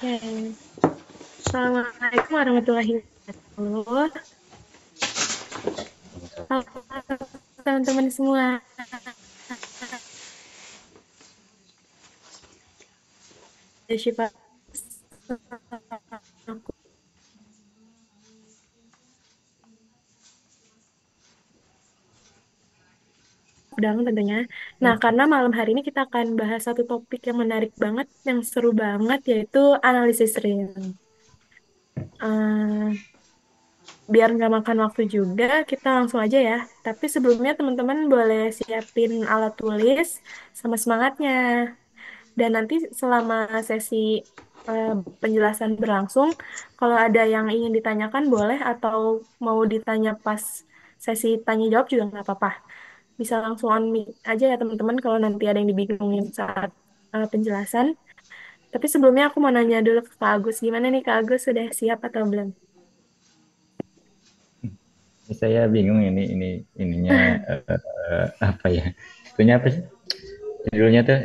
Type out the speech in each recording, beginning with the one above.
Oke. Assalamualaikum warahmatullahi wabarakatuh. Halo teman-teman semua. Saya Syifa. Udang tentunya. Nah, karena malam hari ini kita akan bahas satu topik yang menarik banget, yang seru banget, yaitu analisis real. Eh, Biar nggak makan waktu juga, kita langsung aja ya. Tapi sebelumnya teman-teman boleh siapin alat tulis sama semangatnya. Dan nanti selama sesi eh, penjelasan berlangsung, kalau ada yang ingin ditanyakan boleh atau mau ditanya pas sesi tanya jawab juga nggak apa-apa. Bisa langsung on mic aja ya teman-teman kalau nanti ada yang dibingungin saat penjelasan. Tapi sebelumnya aku mau nanya dulu ke Kak Agus. Gimana nih Kak Agus, sudah siap atau belum? Saya bingung ini ininya apa ya? Itunya apa sih? Judulnya tuh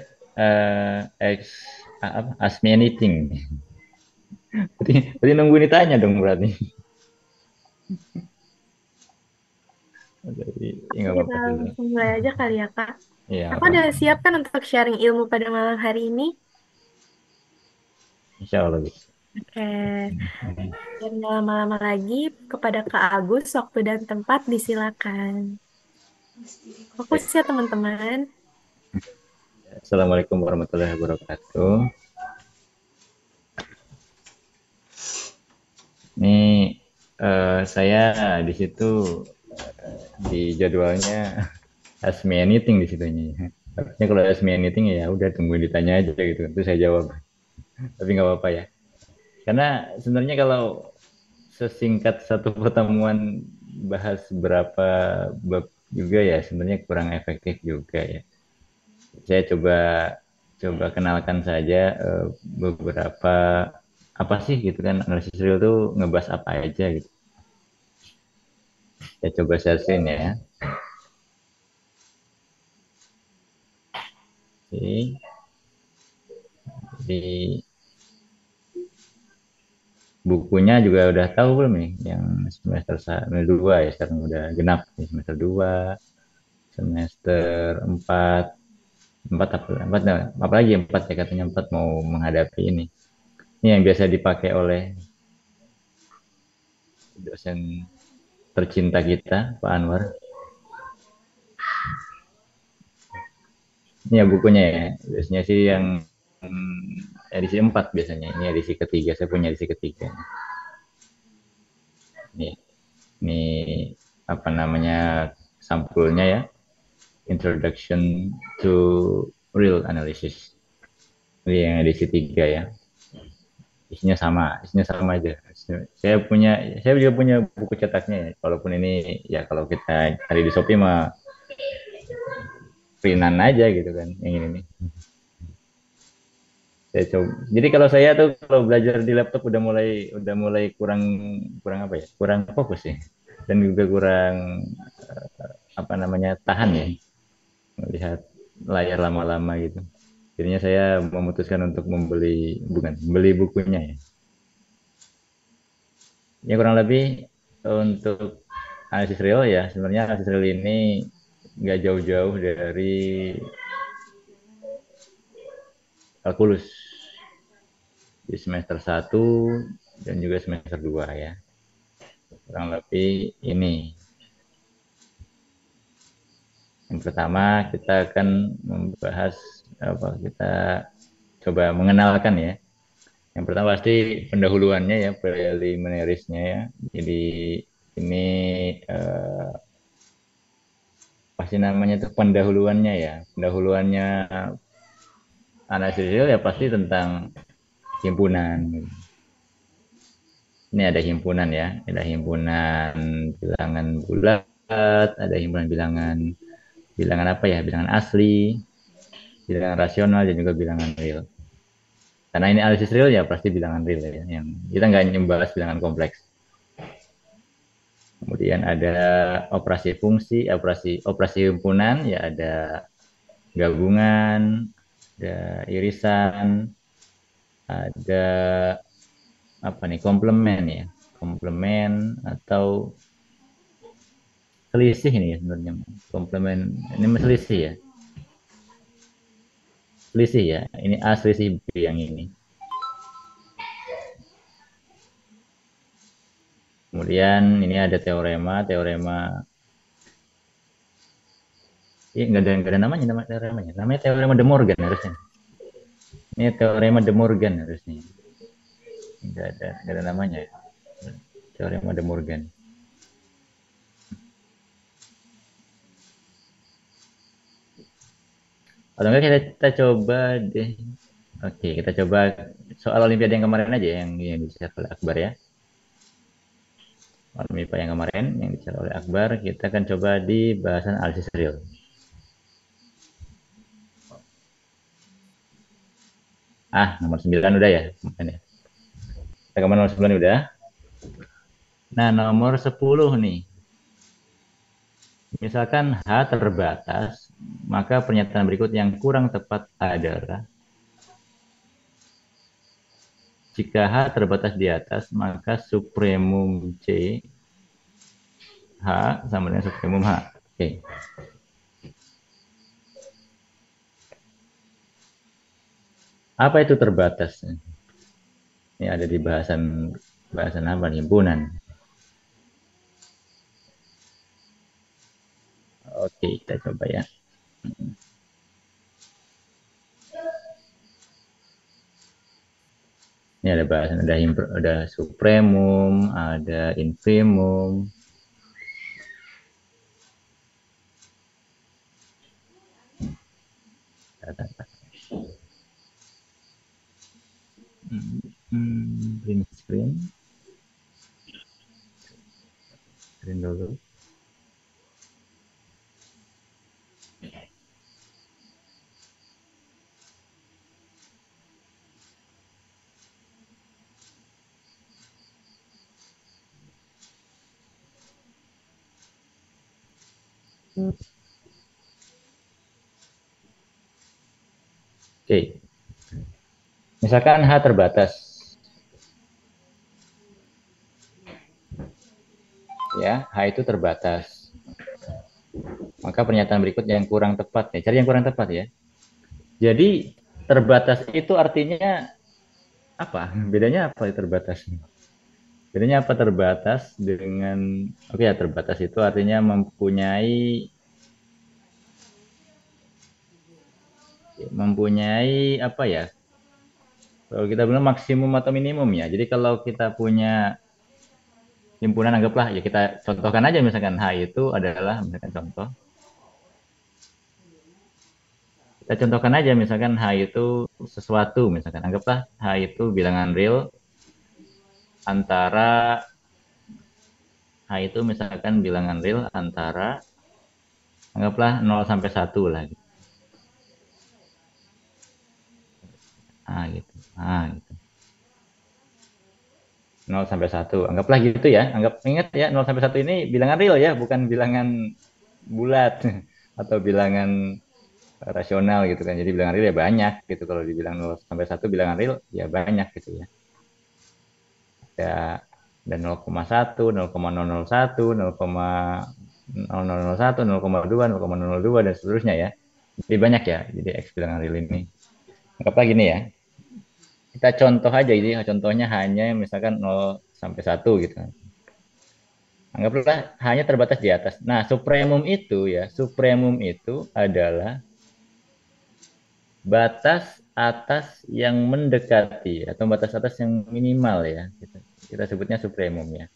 ex apa? Ask Me Anything. Berarti nunggu ditanya dong berarti. Jadi Oke, nggak kita apa-apa dulu. langsung mulai aja kali ya Kak. Iya, Aku udah siap kan untuk sharing ilmu pada malam hari ini? insya Allah bisa. Oke. Biar nggak lama-lama lagi, kepada Kak Agus, waktu dan tempat disilakan. Fokus Baik. ya teman-teman. Assalamualaikum warahmatullahi wabarakatuh. Ini saya di situ di jadwalnya Ask Me Anything di situnya. Harusnya kalau Ask Me Anything ya udah tungguin ditanya aja gitu. Terus saya jawab. Tapi nggak apa-apa ya. Karena sebenarnya kalau sesingkat satu pertemuan bahas berapa bab juga ya sebenarnya kurang efektif juga ya. Saya coba coba kenalkan saja beberapa apa sih gitu kan analisis real tuh ngebahas apa aja gitu. Saya coba sharing ya. Oke. Di bukunya juga udah tahu belum nih yang semester 2 ya sekarang udah genap nih semester 2 semester 4 empat apa empat nah, apalagi empat ya katanya empat mau menghadapi ini yang biasa dipakai oleh dosen tercinta kita Pak Anwar. Ini ya bukunya ya biasanya sih yang edisi 4 biasanya ini edisi ketiga saya punya edisi ketiga ini apa namanya sampulnya ya Introduction to Real Analysis ini yang edisi 3 ya isinya sama aja. Saya juga punya buku cetaknya ya. Walaupun ini ya kalau kita cari di Shopee mah printan aja gitu kan yang ini nih. Saya coba. Jadi kalau saya tuh kalau belajar di laptop udah mulai kurang kurang apa ya? Kurang fokus sih. Dan juga kurang apa namanya? Tahan ya melihat layar lama-lama gitu. Jadinya saya memutuskan untuk beli bukunya ya. Ya kurang lebih untuk analisis real ya sebenarnya analisis real ini nggak jauh-jauh dari kalkulus di semester 1 dan juga semester 2 ya. Kurang lebih ini. Yang pertama kita akan membahas apa kita coba mengenalkan ya. Yang pertama pasti pendahuluannya ya, preliminarisnya ya. Jadi ini pasti namanya itu pendahuluannya ya. Pendahuluannya analisis real ya pasti tentang himpunan. Ini ada himpunan ya, ada himpunan bilangan bulat, ada himpunan bilangan bilangan apa ya, bilangan asli, bilangan rasional dan juga bilangan real. Karena ini analisis real ya pasti bilangan real ya, yang kita nggak membahas bilangan kompleks. Kemudian ada operasi fungsi, operasi operasi himpunan ya ada gabungan, ada irisan, ada apa nih, komplement ya, komplement atau selisih ini ya sebenarnya, komplement ini selisih ya, selisih ya, ini A selisih B yang ini. Kemudian ini ada teorema, teorema ini nggak ada namanya, nama teoremanya, namanya teorema De Morgan harusnya. Ini teorema De Morgan harusnya, nggak ada namanya ya. Teorema De Morgan. Atau enggak kita coba deh. Oke, kita coba soal Olimpiade yang kemarin aja yang dicari oleh Akbar ya. Soal MIPA yang kemarin yang dicari oleh Akbar, kita akan coba di bahasan analisis real. Nomor 9 udah ya. Kita kemana nomor 9 udah. Nah, nomor 10 nih. Misalkan H terbatas, maka pernyataan berikut yang kurang tepat adalah jika H terbatas di atas, maka supremum C H sama dengan supremum H. Oke. Apa itu terbatas? Ini ada di bahasan bahasan apa? Himpunan. Oke, kita coba ya. Ini ada bahasan, ada supremum, ada infimum. Print screen dulu. Oke, misalkan H terbatas, ya H itu terbatas. Maka pernyataan berikut yang kurang tepat ya, cari yang kurang tepat ya. Jadi terbatas itu artinya apa? Bedanya apa terbatas? Bedanya apa terbatas dengan, oke ya, terbatas itu artinya mempunyai apa ya? Kalau kita bilang maksimum atau minimum ya. Jadi kalau kita punya himpunan, anggaplah ya, kita contohkan aja misalkan H itu adalah misalkan contoh. Kita contohkan aja misalkan H itu sesuatu, misalkan anggaplah H itu bilangan real antara H itu misalkan bilangan real antara anggaplah 0 sampai 1 lah gitu. Gitu. Gitu. 0 sampai 1. Anggaplah gitu ya. Ingat ya, 0 sampai 1 ini bilangan real ya, bukan bilangan bulat atau bilangan rasional gitu kan. Jadi bilangan real ya banyak gitu. Kalau dibilang 0 sampai 1 bilangan real ya banyak gitu ya. Ada 0,1, 0,001, 0,0001, 0,2, 0,002 dan seterusnya ya. Jadi banyak ya. Jadi X bilangan real ini. Anggaplah gini ya. Kita contoh aja ini, contohnya hanya misalkan 0 sampai 1 gitu. Anggaplah hanya terbatas di atas. Nah, supremum itu adalah batas atas yang mendekati atau batas atas yang minimal ya. Kita sebutnya supremum ya.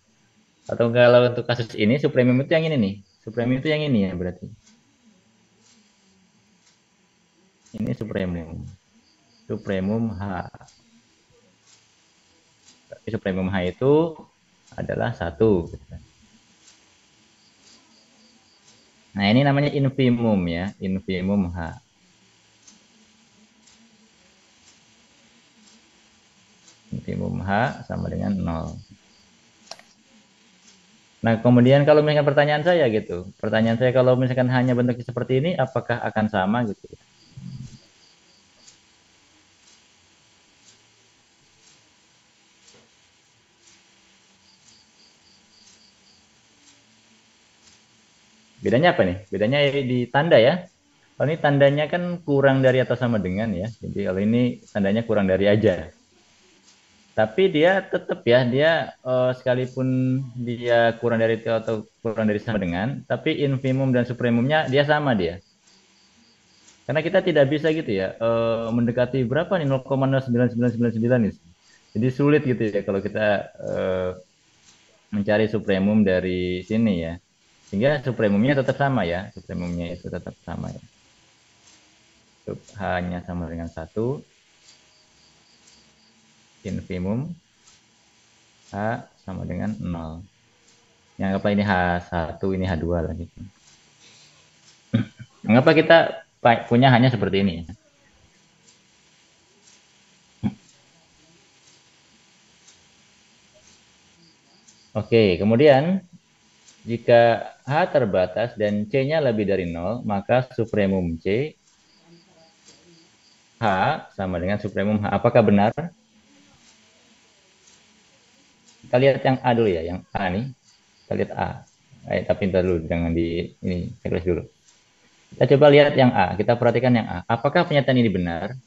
Atau kalau untuk kasus ini supremum itu yang ini nih. Supremum itu yang ini ya berarti. Ini supremum. Supremum H. Tapi supremum H itu adalah 1 gitu. Nah, ini namanya infimum ya, infimum H. Infimum H sama dengan 0. Nah, kemudian kalau misalkan pertanyaan saya gitu, pertanyaan saya kalau misalkan hanya bentuknya seperti ini, apakah akan sama gitu? Bedanya apa nih? Bedanya di tanda ya. Kalau ini tandanya kan kurang dari atau sama dengan ya. Jadi kalau ini tandanya kurang dari aja. Tapi dia tetap ya, dia sekalipun dia kurang dari itu atau kurang dari sama dengan, tapi infimum dan supremumnya dia sama dia. Karena kita tidak bisa gitu ya, mendekati berapa nih 0,09999 nih. Jadi sulit gitu ya kalau kita eh, mencari supremum dari sini ya. Sehingga supremumnya tetap sama ya, supremumnya itu tetap sama ya. H-nya sama dengan satu, infimum H sama dengan nol. Yang apa ini H1, ini H2 lah gitu. Mengapa kita punya hanya seperti ini ya? Oke, kemudian jika H terbatas dan C-nya lebih dari nol, maka supremum C H sama dengan supremum H. Apakah benar? Kita lihat yang A dulu ya, yang A nih. Kita lihat A. Tapi ntar dulu, jangan di ini, checklist dulu. Kita coba lihat yang A. Kita perhatikan yang A. Apakah pernyataan ini benar?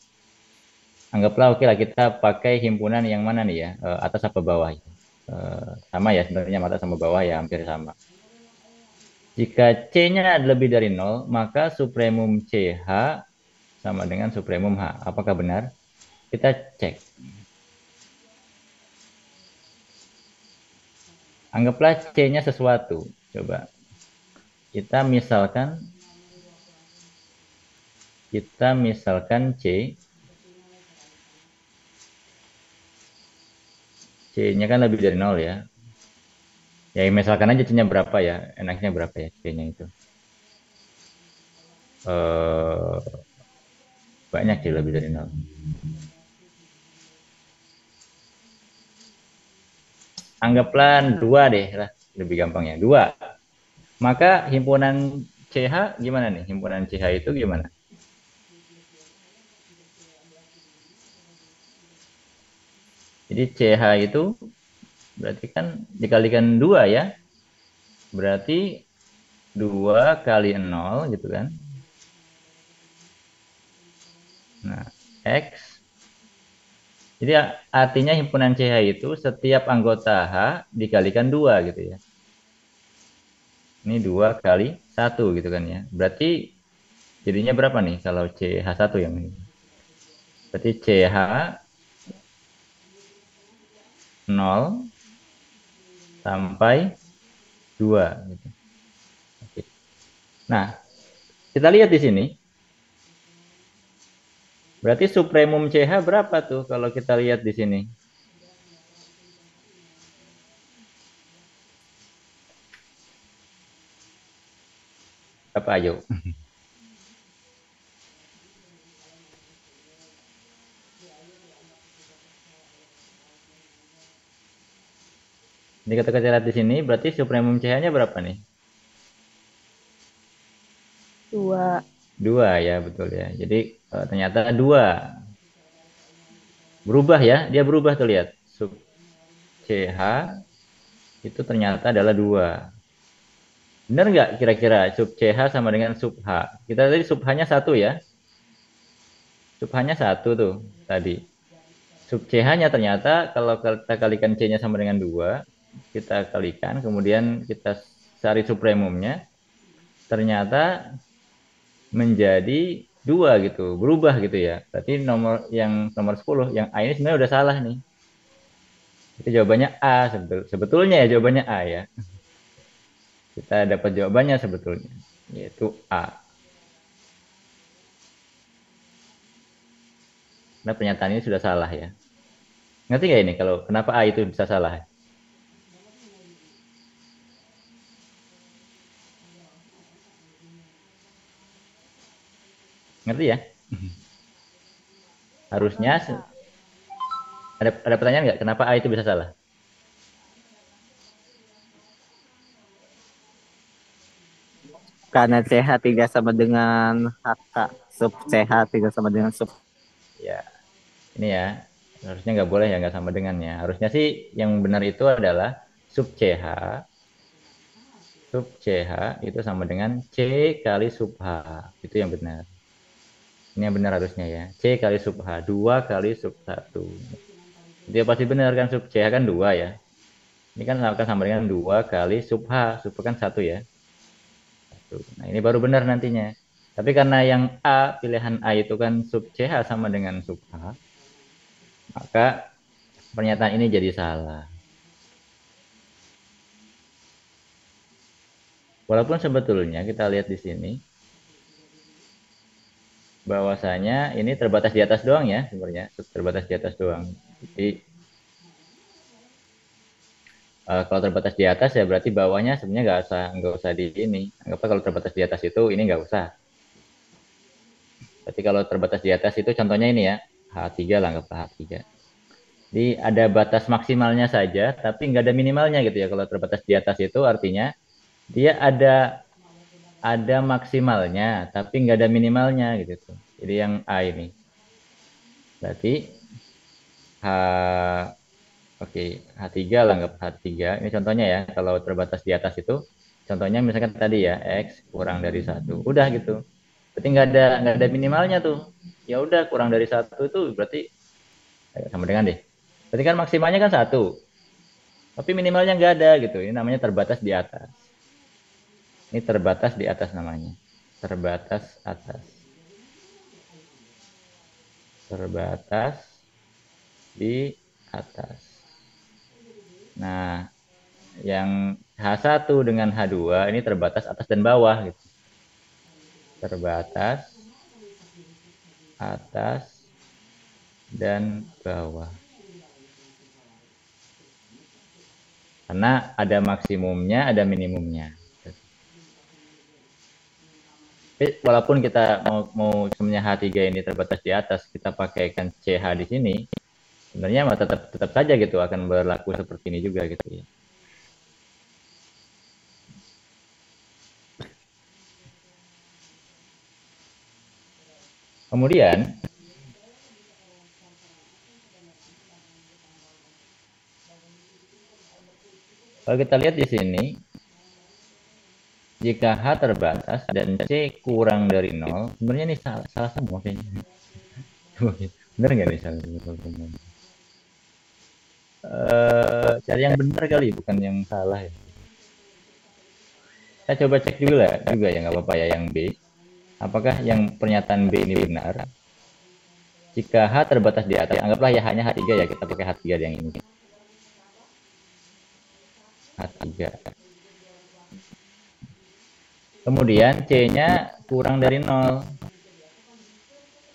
Anggaplah oke lah kita pakai himpunan yang mana nih ya, atas apa bawah? Sama ya sebenarnya atas sama bawah ya hampir sama. Jika C-nya lebih dari nol, maka supremum CH sama dengan supremum H. Apakah benar? Kita cek. Anggaplah C-nya sesuatu. Coba kita misalkan C, C-nya kan lebih dari nol ya. Ya misalkan aja C-nya berapa ya, enaknya berapa ya C-nya itu. Eh, banyak sih lebih dari nol. Anggaplah dua deh lah, lebih gampang ya. Dua. Maka himpunan CH gimana nih? Himpunan CH itu gimana? Jadi CH itu berarti kan dikalikan dua ya. Berarti 2 kali nol gitu kan. Nah, X. Jadi artinya himpunan CH itu setiap anggota H dikalikan 2 gitu ya. Ini 2 kali satu gitu kan ya. Berarti jadinya berapa nih kalau CH1 yang ini? Berarti CH 0 sampai 2 gitu. Oke. Nah, kita lihat di sini. Berarti supremum CH berapa tuh kalau kita lihat di sini? Apa ayo? Ini kita lihat di sini berarti supremum CH-nya berapa nih? Dua. 2 ya, betul ya. Jadi ternyata 2. Berubah ya, dia berubah tuh lihat. Sub CH itu ternyata adalah 2. Benar nggak kira-kira sub CH sama dengan sub H? Kita tadi sub H-nya 1 ya. Sub H-nya 1 tuh tadi. Sub CH-nya ternyata kalau kita kalikan C-nya sama dengan 2, kita kalikan, kemudian kita cari supremumnya, ternyata menjadi 2 gitu, berubah gitu ya. Berarti nomor 10, yang A ini sebenarnya udah salah nih. Itu jawabannya A, sebetulnya ya jawabannya A ya. Kita dapat jawabannya sebetulnya, yaitu A. Karena pernyataan ini sudah salah ya. Ngerti nggak ini kalau kenapa A itu bisa salah? Ngerti ya? Harusnya ada pertanyaan nggak kenapa A itu bisa salah? Karena CH tidak sama dengan HK. Sub CH tidak sama dengan sub. Ya, ini ya. Harusnya nggak boleh ya, nggak sama dengannya. Harusnya sih yang benar itu adalah sub CH sub CH itu sama dengan C kali sub H. Itu yang benar. Ini yang benar harusnya ya. C kali sub H. 2 kali sub 1. Dia pasti benar kan, sub CH kan 2 ya. Ini kan akan sama dengan 2 kali sub H. Sub kan 1 ya. Nah ini baru benar nantinya. Tapi karena yang A, pilihan A itu kan sub CH sama dengan sub H, maka pernyataan ini jadi salah. Walaupun sebetulnya kita lihat di sini, bahwasanya ini terbatas di atas doang ya, sebenarnya terbatas di atas doang. Jadi kalau terbatas di atas ya berarti bawahnya sebenarnya nggak usah di ini. Anggaplah kalau terbatas di atas itu ini nggak usah. Tapi kalau terbatas di atas itu contohnya ini ya, H3 lah, anggaplah H3. Jadi ada batas maksimalnya saja, tapi nggak ada minimalnya gitu ya. Kalau terbatas di atas itu artinya dia ada maksimalnya, tapi nggak ada minimalnya gitu tuh. Jadi yang A ini. Berarti H, oke, H3 lah, anggap H3. Ini contohnya ya, kalau terbatas di atas itu, contohnya misalkan tadi ya, X kurang dari 1. Udah gitu. Berarti nggak ada minimalnya tuh. Ya udah kurang dari 1 itu berarti sama dengan deh. Berarti kan maksimalnya kan 1. Tapi minimalnya nggak ada gitu. Ini namanya terbatas di atas. Ini terbatas di atas namanya. Terbatas atas. Terbatas di atas. Nah, yang H1 dengan H2 ini terbatas atas dan bawah gitu. Terbatas atas dan bawah. Karena ada maksimumnya, ada minimumnya. Tapi walaupun kita mau sebenarnya H3 ini terbatas di atas, kita pakaikan CH di sini, sebenarnya tetap saja gitu akan berlaku seperti ini juga gitu ya. Kemudian kalau kita lihat di sini, jika H terbatas dan C kurang dari 0, sebenarnya ini salah semua kayaknya. Bener nggak nih salah semua? Cari yang benar kali, bukan yang salah ya. Saya coba cek juga ya, nggak apa-apa ya yang B. Apakah yang pernyataan B ini benar? Jika H terbatas di atas, anggaplah ya hanya H3 ya, kita pakai H3 yang ini. H3. Kemudian C-nya kurang dari 0.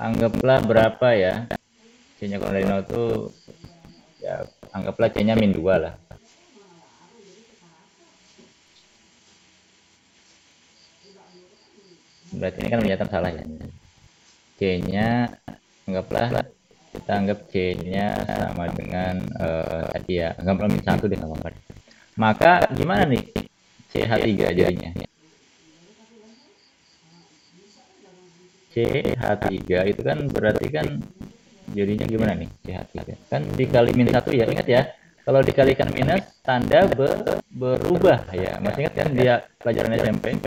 Anggaplah berapa ya? C-nya kurang dari 0 itu ya anggaplah C-nya min 2 lah. Berarti ini kan pernyataan salah ya. C-nya anggaplah kita anggap C-nya sama dengan tadi ya, anggaplah min 1 deh nggak apa-apa. Maka gimana nih CH3 jadinya? CH3 itu kan berarti kan jadinya gimana nih CH3? Kan dikali min 1 ya, ingat ya. Kalau dikalikan minus, tanda berubah ya. Masih ingat kan dia pelajaran SMP?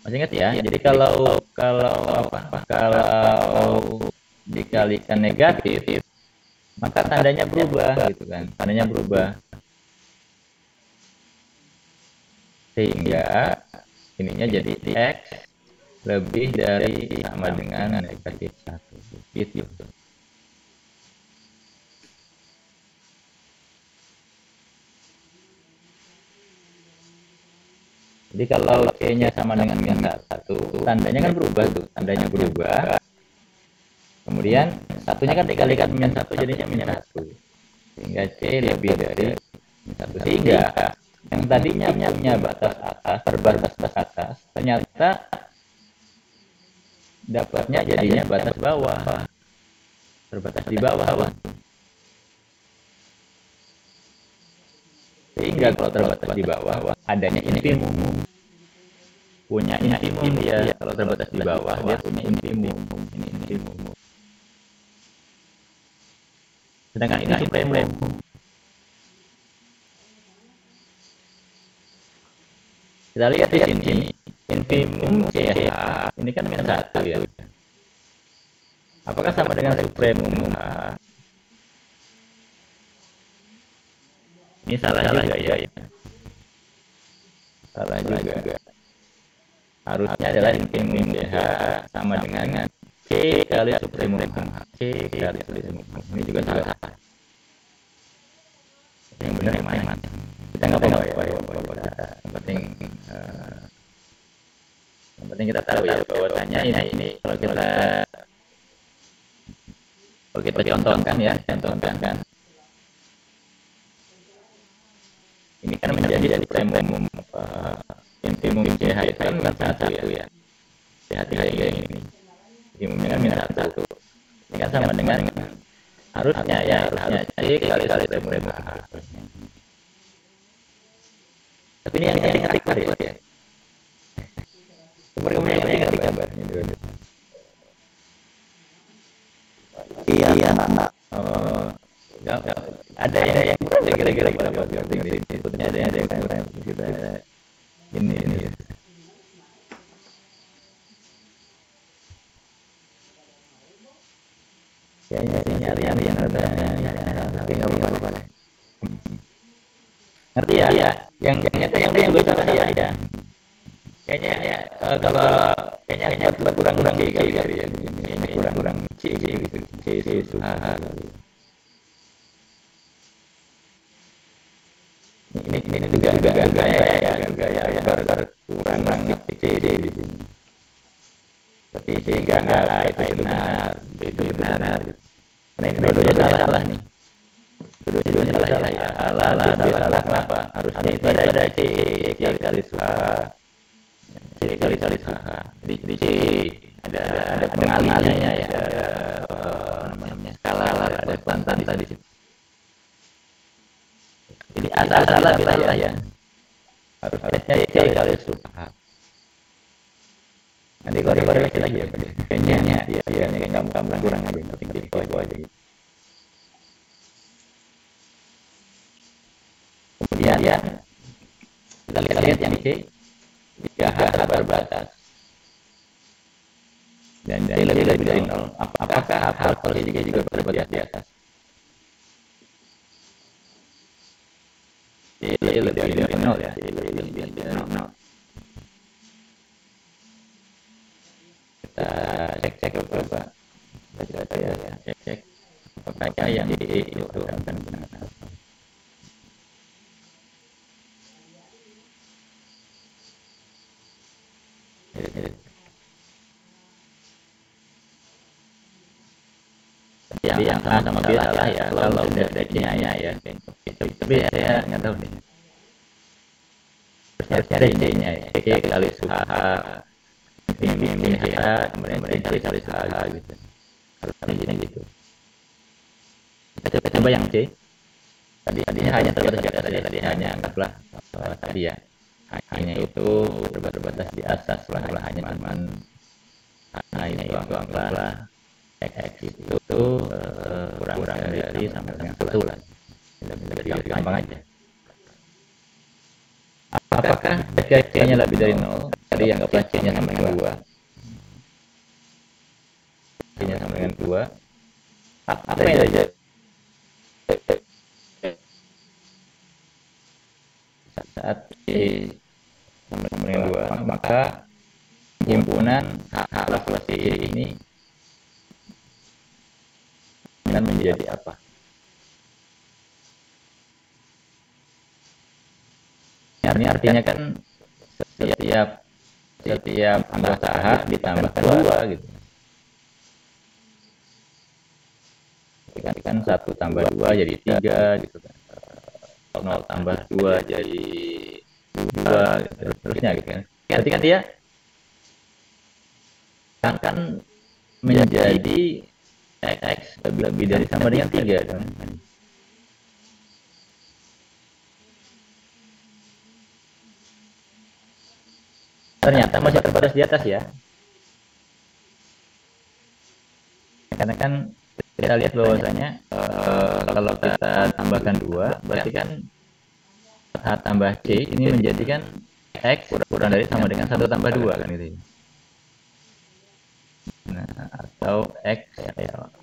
Masih ingat ya? Jadi kalau dikalikan negatif, maka tandanya berubah gitu kan. Tandanya berubah. Sehingga ininya jadi X lebih dari sama dengan negatif 1 gitu. Jadi kalau C-nya sama dengan min 1, tandanya kan berubah tuh, tandanya berubah. Kemudian satunya kan dikalikan min 1 jadinya min 1. Sehingga C lebih dari min 1. Sehingga yang tadinya punya batas atas, terbatas atas, ternyata dapatnya jadinya batas bawah, terbatas di bawah. Sehingga kalau terbatas di bawah, adanya infimum. Punya infimum dia, kalau terbatas di bawah, dia punya infimum. Ini infimum. Sedangkan ini supremum. Kita lihat di sini, infimum CH ini kan min 1 ya. Apakah sama dengan supremum H? Ini salah juga ya. Salah juga. Harusnya adalah infimum CH sama dengan C kali supremum H. C kali supremum H. Ini juga salah. Yang benar yang mana? Kita nggak apa-apa ya. Yang penting kita tahu ya bahwasanya ini kalau kita contohkan ya, contohkan. Ini kan menjadi supremum infimum CH itu kan bukan satu ya. CH3 ini. Infimumnya kan minus 1. Ini kan sama dengan harusnya C kali supremum H. Tapi ini yang ngetik ya. Kemudian yang ngetik gambarnya dulu. Iya. Ya, ada yang kurang kira-kira sebetulnya ada yang kurang kita ini kayaknya nyari yang ada tapi nggak apa-apa ngerti ya yang gue salah ya kayaknya kalau kayaknya kurang kali ya kayaknya kurang C gitu C susah ini juga ya gara-gara kurang ngetik C di sini tapi sehingga itu benar gitu. Nah ini dua-duanya salah nih dua-duanya salah ya salah kenapa harusnya itu ada C kali di C ada pengalihannya ya namanya skala ada kuantan tadi jadi salah bila ya harusnya C kali suha nanti koreksi lagi ya kayaknya kamu kurang aja penting itu aja gitu kemudian ya kita lihat yang C 3H terbatas dan lebih dari 0 apakah hal juga terbatas di atas lebih dari 0 ya lebih dari 0 kita cek coba baca ya cek apakah yang di itu akan benar yang A sama B salah ya kalau C-nya ya tapi saya nggak tahu nih harusnya C-nya ya C kali suha infimum CH kemudian C kali suha gitu harusnya gitu kita coba yang C tadinya hanya terbatas di atas tadi hanya anggaplah tadi ya hanya itu terbatas di atas lah hanya cuman ini doang X itu kurang dari sampai dengan 1 lah jadi gampang aja apakah C-nya lebih dari 0 tadi anggaplah C-nya sama dengan 2 C-nya sama dengan 2 apa yang terjadi saat C sama dengan 2 maka himpunan H plus C ini akan menjadi apa? Ini artinya kan setiap anggota H ditambah 2 gitu. Kan 1 tambah 2 jadi 3 gitu kan. 0 tambah 2 jadi 2 gitu. Terusnya gitu kan. Artinya kan dia akan menjadi X lebih dari sama dengan 3 kan. Ternyata masih terbatas di atas ya. Karena kan kita lihat bahwasanya kalau kita tambahkan 2 berarti kan H tambah C ini menjadikan X kurang dari sama dengan 1 tambah 2 kan gitu. Nah, atau X ya,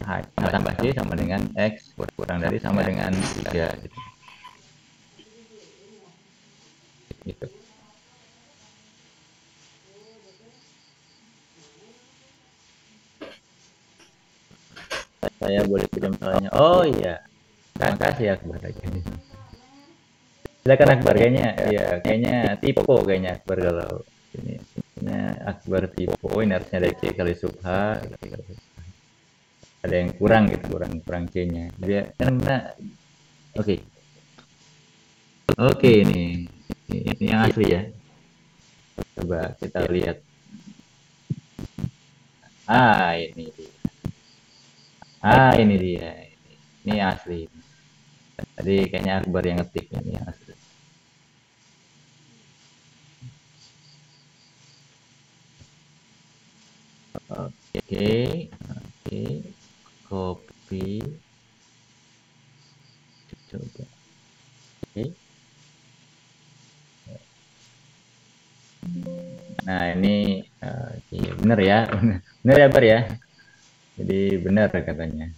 H tambah C sama dengan X kurang dari sama dengan 3 gitu. Gitu. Saya boleh pinjam soalnya. Oh iya, terima kasih Akbar. Silakan Akbar, kayaknya Tipo kayaknya Akbar kalau ini Akbar Tipo ini harusnya dari C kali sub H gitu. Ada yang kurang gitu, kurang C-nya. Dia karena oke. Oke, ini yang asli ya. Coba kita lihat. Ini dia. Ini dia. Ini yang asli. Tadi kayaknya Akbar yang ngetik ini yang asli. Oke, oke, copy, coba. Oke. Nah ini benar ya, benar ya Bar ya. Jadi benar katanya.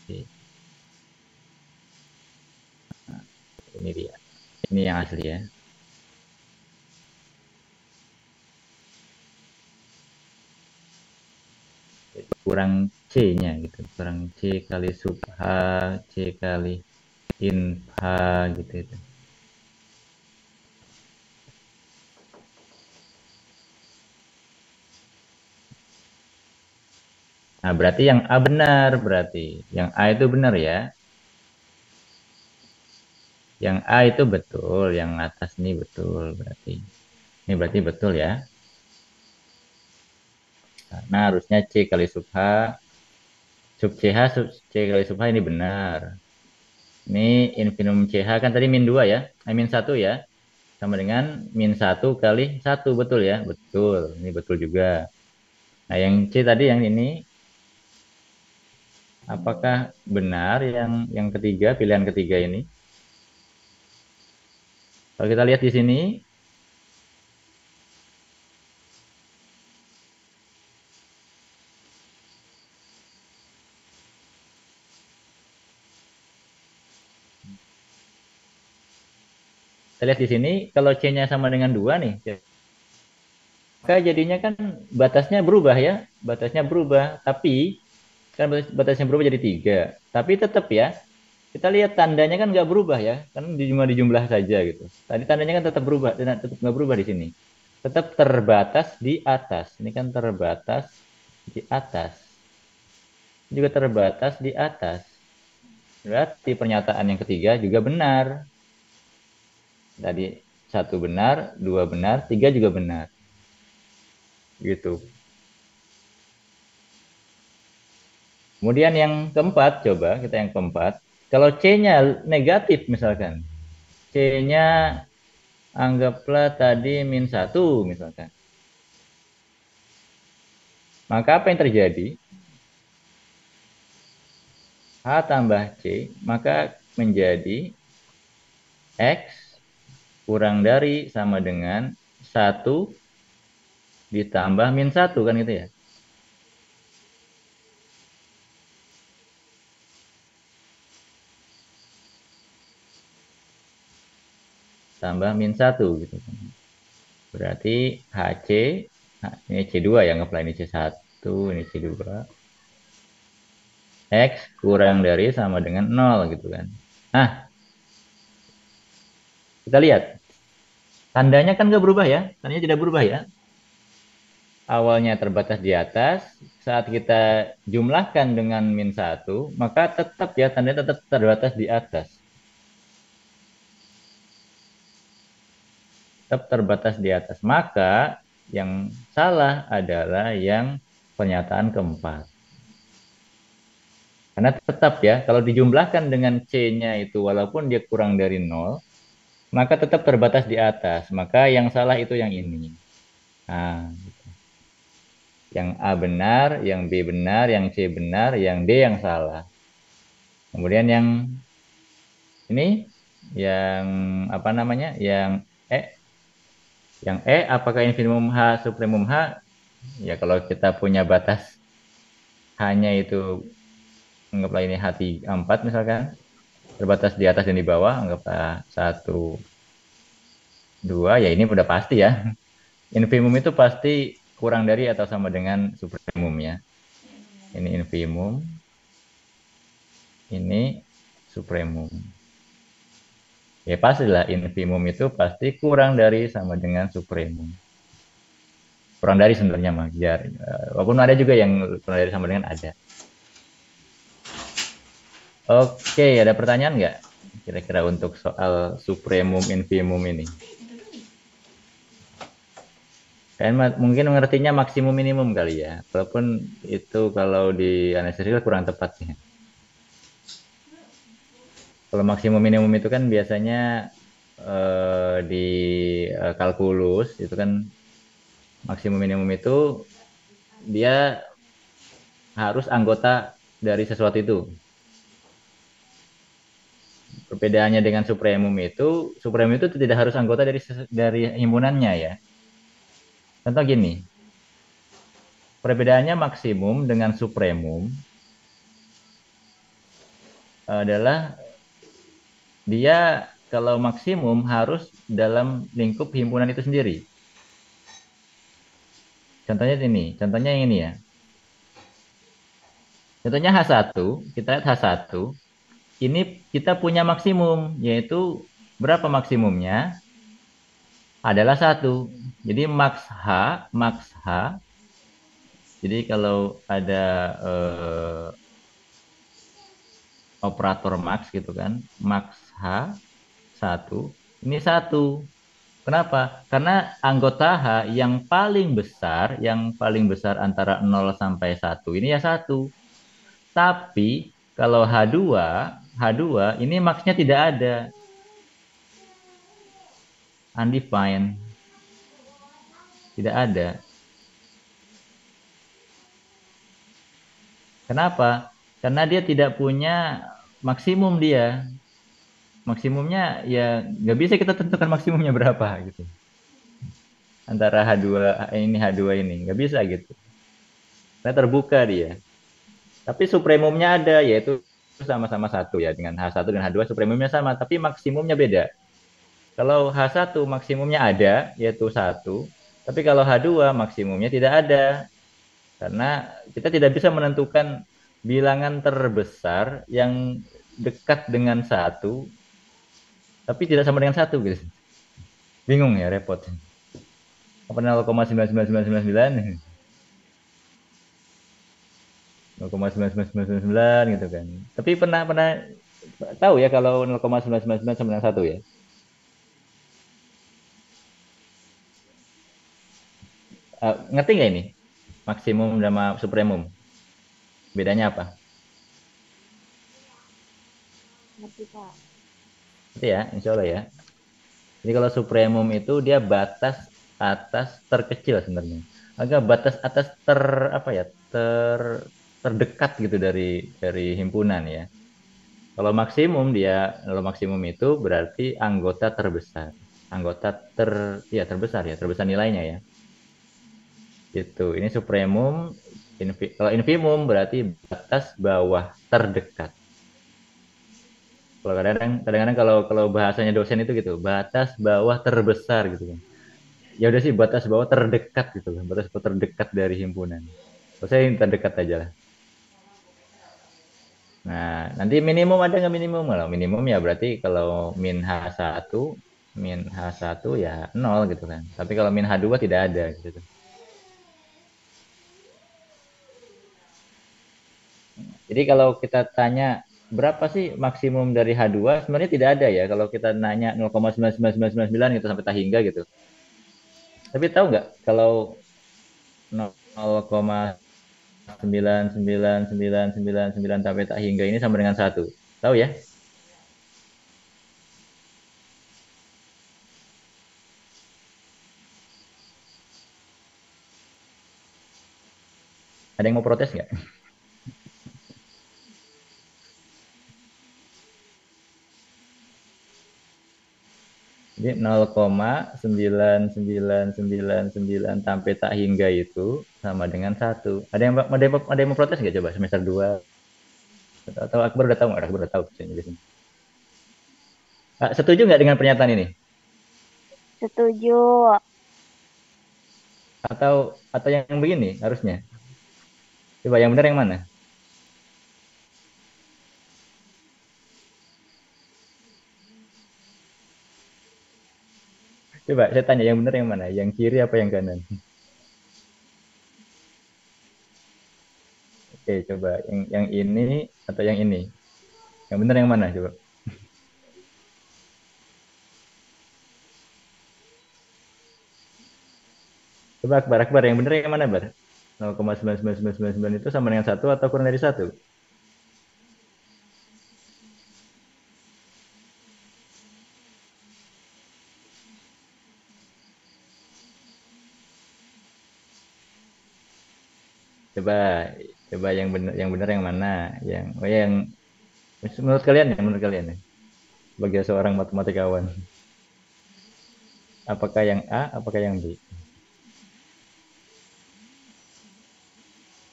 Oke. Nah, ini dia, ini yang asli ya. Kurang C-nya gitu, kurang C kali sub H, C kali in H gitu itu. Nah, berarti yang A benar berarti. Yang A itu benar ya. Yang A itu betul, yang atas ini betul berarti. Ini berarti betul ya. Nah, harusnya C kali sub H, sub CH, sub C kali sub H ini benar. Ini infimum CH kan tadi min 2 ya, min 1 ya. Sama dengan min 1 kali 1, betul ya? Betul, ini betul juga. Nah, yang C tadi yang ini, apakah benar yang ketiga, pilihan ketiga ini? Kalau kita lihat di sini, kita lihat di sini, kalau C-nya sama dengan 2 nih, maka jadinya kan batasnya berubah ya, batasnya berubah. Tapi kan batasnya berubah jadi 3. Tapi tetap ya, kita lihat tandanya kan nggak berubah ya, kan cuma dijumlah saja gitu. Tadi tandanya kan tetap berubah, dan tetap nggak berubah di sini. Tetap terbatas di atas. Ini kan terbatas di atas. Ini juga terbatas di atas. Berarti pernyataan yang ketiga juga benar. Tadi 1 benar, 2 benar, 3 juga benar. Gitu. Kemudian yang keempat, coba kita yang keempat. Kalau C-nya negatif misalkan. C-nya anggaplah tadi min 1 misalkan. Maka apa yang terjadi? H tambah C, maka menjadi X kurang dari sama dengan 1 ditambah min 1 kan gitu ya. Tambah min 1 gitu. Berarti HC, ini C2 ya, ngeplay ini C1, ini C2. X kurang dari sama dengan 0 gitu kan. Nah, kita lihat. Tandanya kan nggak berubah ya. Tandanya tidak berubah ya. Awalnya terbatas di atas. Saat kita jumlahkan dengan min 1, maka tetap ya, tandanya tetap terbatas di atas. Tetap terbatas di atas. Maka yang salah adalah yang pernyataan keempat. Karena tetap ya, kalau dijumlahkan dengan C-nya itu walaupun dia kurang dari 0, maka tetap terbatas di atas. Maka yang salah itu yang ini. Nah, yang A benar, yang B benar, yang C benar, yang D yang salah. Kemudian yang ini, yang apa namanya, yang Yang E, apakah infimum H supremum H? Ya kalau kita punya batas hanya itu, anggaplah ini H4 misalkan, terbatas di atas dan di bawah, anggaplah satu, dua, ya ini udah pasti ya. Infimum itu pasti kurang dari atau sama dengan supremum ya. Ini infimum, ini supremum. Ya pastilah infimum itu pasti kurang dari sama dengan supremum. Kurang dari sebenarnya mah, biar walaupun ada juga yang kurang dari sama dengan ada. Oke, ada pertanyaan nggak? Kira-kira untuk soal supremum infimum ini. Kalian mungkin mengertinya maksimum minimum kali ya. Walaupun itu kalau di anestesi kurang tepat sih. Kalau maksimum minimum itu kan biasanya di kalkulus itu kan maksimum minimum itu dia harus anggota dari sesuatu itu. Perbedaannya dengan supremum itu tidak harus anggota dari himpunannya ya. Contoh gini, perbedaannya maksimum dengan supremum adalah dia kalau maksimum harus dalam lingkup himpunan itu sendiri. Contohnya yang ini ya. Contohnya H1, kita lihat H1, ini kita punya maksimum, yaitu berapa maksimumnya? Adalah satu. Jadi max H. Jadi kalau ada operator max gitu kan, max H satu, ini satu. Kenapa? Karena anggota H yang paling besar antara 0 sampai 1 ini ya satu. Tapi kalau H2 ini maksnya tidak ada, undefined, tidak ada. Kenapa? Karena dia tidak punya maksimum dia. Maksimumnya ya nggak bisa kita tentukan maksimumnya berapa gitu. Antara H2 ini nggak bisa gitu. Karena terbuka dia. Tapi supremumnya ada, yaitu sama-sama satu ya, dengan H1 dan H2 supremumnya sama, tapi maksimumnya beda. Kalau H1 maksimumnya ada, yaitu satu, tapi kalau H2 maksimumnya tidak ada, karena kita tidak bisa menentukan bilangan terbesar yang dekat dengan satu, tapi tidak sama dengan satu gitu. Bingung ya, repot. Apa 0,99999 0,99999 gitu kan. Tapi pernah pernah tahu ya kalau 0,999 sama dengan satu ya. Ngerti nggak ini? Maksimum sama supremum. Bedanya apa? Ngerti, Pak. Ngerti ya, insya Allah ya. Jadi kalau supremum itu dia batas atas terkecil sebenarnya. Agak batas atas apa ya? Terdekat gitu dari himpunan ya. Kalau maksimum itu berarti anggota terbesar. Anggota terbesar ya, terbesar nilainya ya. Itu. Ini supremum, kalau infimum berarti batas bawah terdekat. Kalau kadang-kadang kalau bahasanya dosen itu gitu, batas bawah terbesar gitu kan. Ya udah sih batas bawah terdekat gitu kan, batas bawah terdekat dari himpunan. Kalau saya yang terdekat aja lah. Nah, nanti minimum ada nggak minimum? Kalau minimum ya berarti kalau min H1 ya nol gitu kan. Tapi kalau min H2 tidak ada gitu. Jadi kalau kita tanya berapa sih maksimum dari H2, sebenarnya tidak ada ya. Kalau kita nanya 0,99999 gitu sampai tak hingga gitu. Tapi tahu nggak kalau 0,99999 sampai tak hingga ini sama dengan satu? Tahu ya? Ada yang mau protes nggak? Jadi 0,9999 sampai tak hingga itu sama dengan satu. Ada yang mau protes nggak coba semester 2 atau Akbar udah tahu nggak? Akbar udah tahu biasanya. Setuju nggak dengan pernyataan ini? Setuju. Atau yang begini harusnya? Coba yang benar yang mana? Coba saya tanya yang benar yang mana? Yang kiri apa yang kanan? Oke, coba yang ini atau yang ini? Yang benar yang mana coba? Coba Akbar yang benar yang mana, Bar? 0,99999 itu sama dengan satu atau kurang dari satu? Coba coba yang benar yang mana? Yang menurut kalian ya, sebagai seorang matematikawan, apakah yang A, apakah yang B?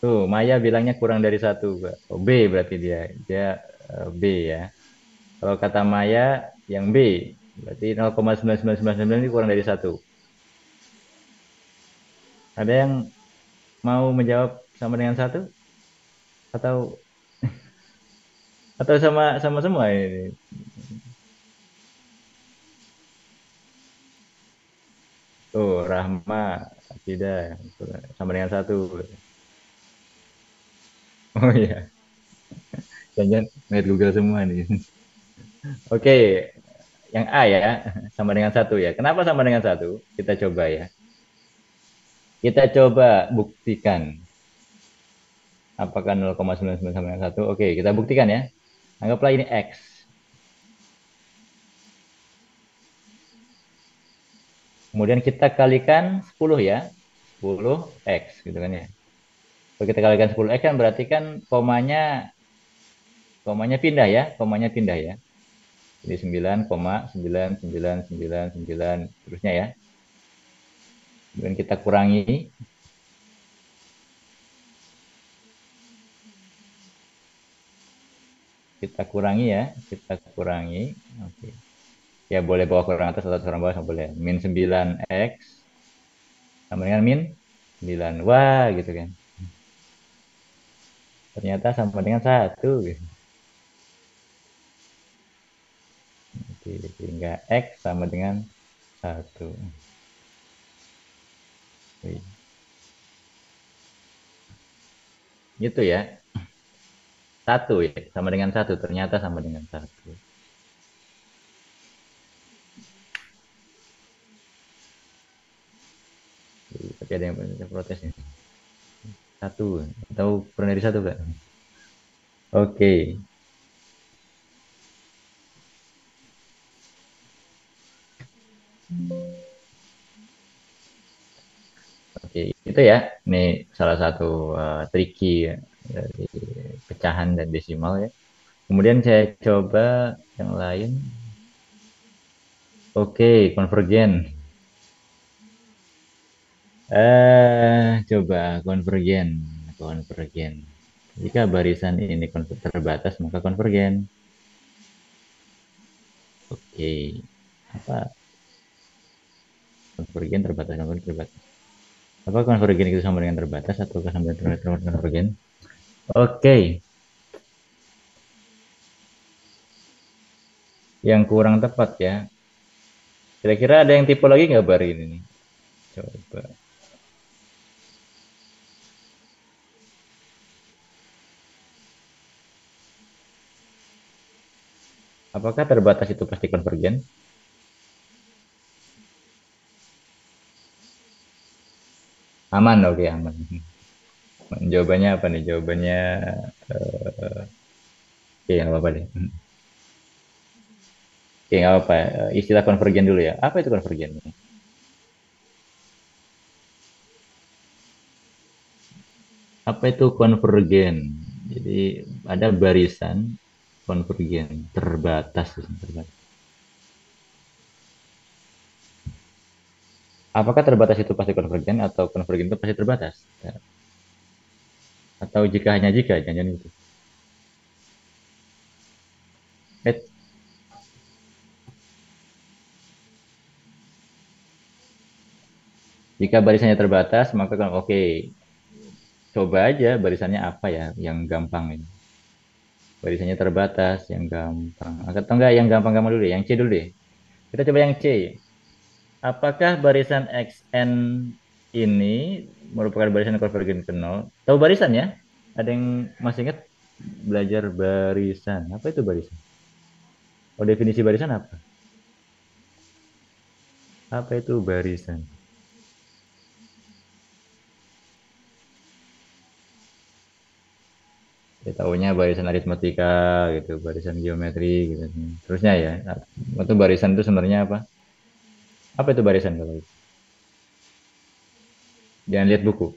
Tuh, Maya bilangnya kurang dari satu, Mbak. Oh, B berarti dia B ya. Kalau kata Maya yang B, berarti 0,99999 ini kurang dari satu. Ada yang mau menjawab sama dengan satu atau sama sama semua ini? Tuh, Rahma tidak sama dengan satu. Oh iya, jangan lihat Google semua nih. Oke, yang A ya, sama dengan satu ya. Kenapa sama dengan satu? Kita coba ya. Kita coba buktikan apakah 0,99 sama dengan satu. Oke, kita buktikan ya. Anggaplah ini X. Kemudian kita kalikan 10 ya. 10 X gitu kan ya. Kalau kita kalikan 10 X kan berarti kan komanya pindah ya. Komanya pindah ya. Jadi 9,9999 terusnya ya. Kemudian kita kurangi. Kita kurangi ya. Kita kurangi. Oke. Ya boleh bawa kurang atas atau kurang bawah sama boleh. Min 9X sama dengan min 9. Wah gitu kan. Ternyata sama dengan satu gitu. Oke, sehingga X sama dengan satu. Gitu ya. Satu ya. Sama dengan satu. Ternyata sama dengan satu. Tapi ada yang protes nih. Satu. Atau kurang dari satu kan? Oke. Oke, itu ya. Ini salah satu tricky ya, dari pecahan dan desimal ya. Kemudian saya coba yang lain. Oke, konvergen. Coba konvergen. Konvergen. Jika barisan ini terbatas, maka konvergen. Oke. Apa konvergen terbatas? Konvergen terbatas. Apa konvergen itu sama dengan terbatas atau sama dengan konvergen? Oke. Yang kurang tepat ya. Kira-kira ada yang tipe lagi nggak bar ini nih? Coba. Apakah terbatas itu pasti konvergen? Aman, oke aman. Jawabannya apa nih? Jawabannya oke, nggak apa-apa deh. Oke, nggak apa-apa. Istilah konvergen dulu ya. Apa itu konvergen? Apa itu konvergen? Jadi ada barisan konvergen terbatas. Terbatas. Apakah terbatas itu pasti konvergen atau konvergen itu pasti terbatas? Ya. Atau jika hanya jika, jangan itu. Eh, jika barisannya terbatas, maka kan oke. Coba aja barisannya apa ya yang gampang ini. Barisannya terbatas, yang gampang. Atau enggak yang gampang-gampang dulu deh, yang C dulu deh. Kita coba yang C. Apakah barisan XN ini merupakan barisan konvergen ke nol? Tahu barisan ya? Ada yang masih ingat belajar barisan? Apa itu barisan? Oh, definisi barisan apa? Apa itu barisan? Ya, tahunya barisan aritmatika gitu, barisan geometri gitu. Terusnya ya, itu barisan itu sebenarnya apa? Apa itu barisan kalau itu? Jangan lihat buku.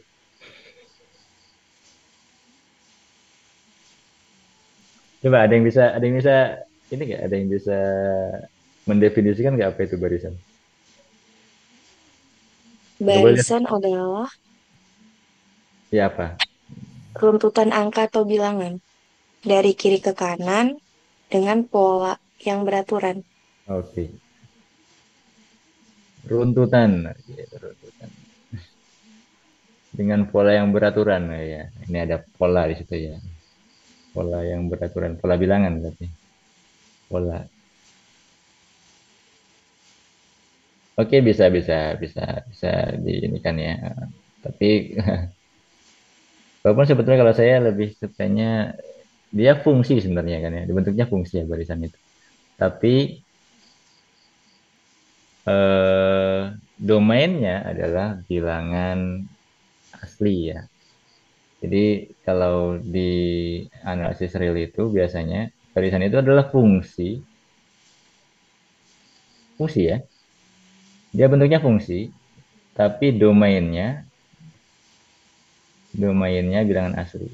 Coba ada yang bisa ini nggak? Ada yang bisa mendefinisikan nggak apa itu barisan? Nggak boleh lihat. Barisan adalah Ya apa? runtutan angka atau bilangan dari kiri ke kanan dengan pola yang beraturan. Oke. Runtutan. Gitu, runtutan. Dengan pola yang beraturan. Nah, ya. Ini ada pola di situ ya. Pola yang beraturan. Pola bilangan berarti. Pola. Oke, bisa di ini kan ya. Tapi walaupun sebetulnya kalau saya lebih sukanya dia fungsi sebenarnya kan ya. Dibentuknya fungsi ya barisan itu. Tapi eh, domainnya adalah bilangan asli ya. Jadi kalau di analisis real itu biasanya barisan itu adalah fungsi ya. Dia bentuknya fungsi, tapi domainnya bilangan asli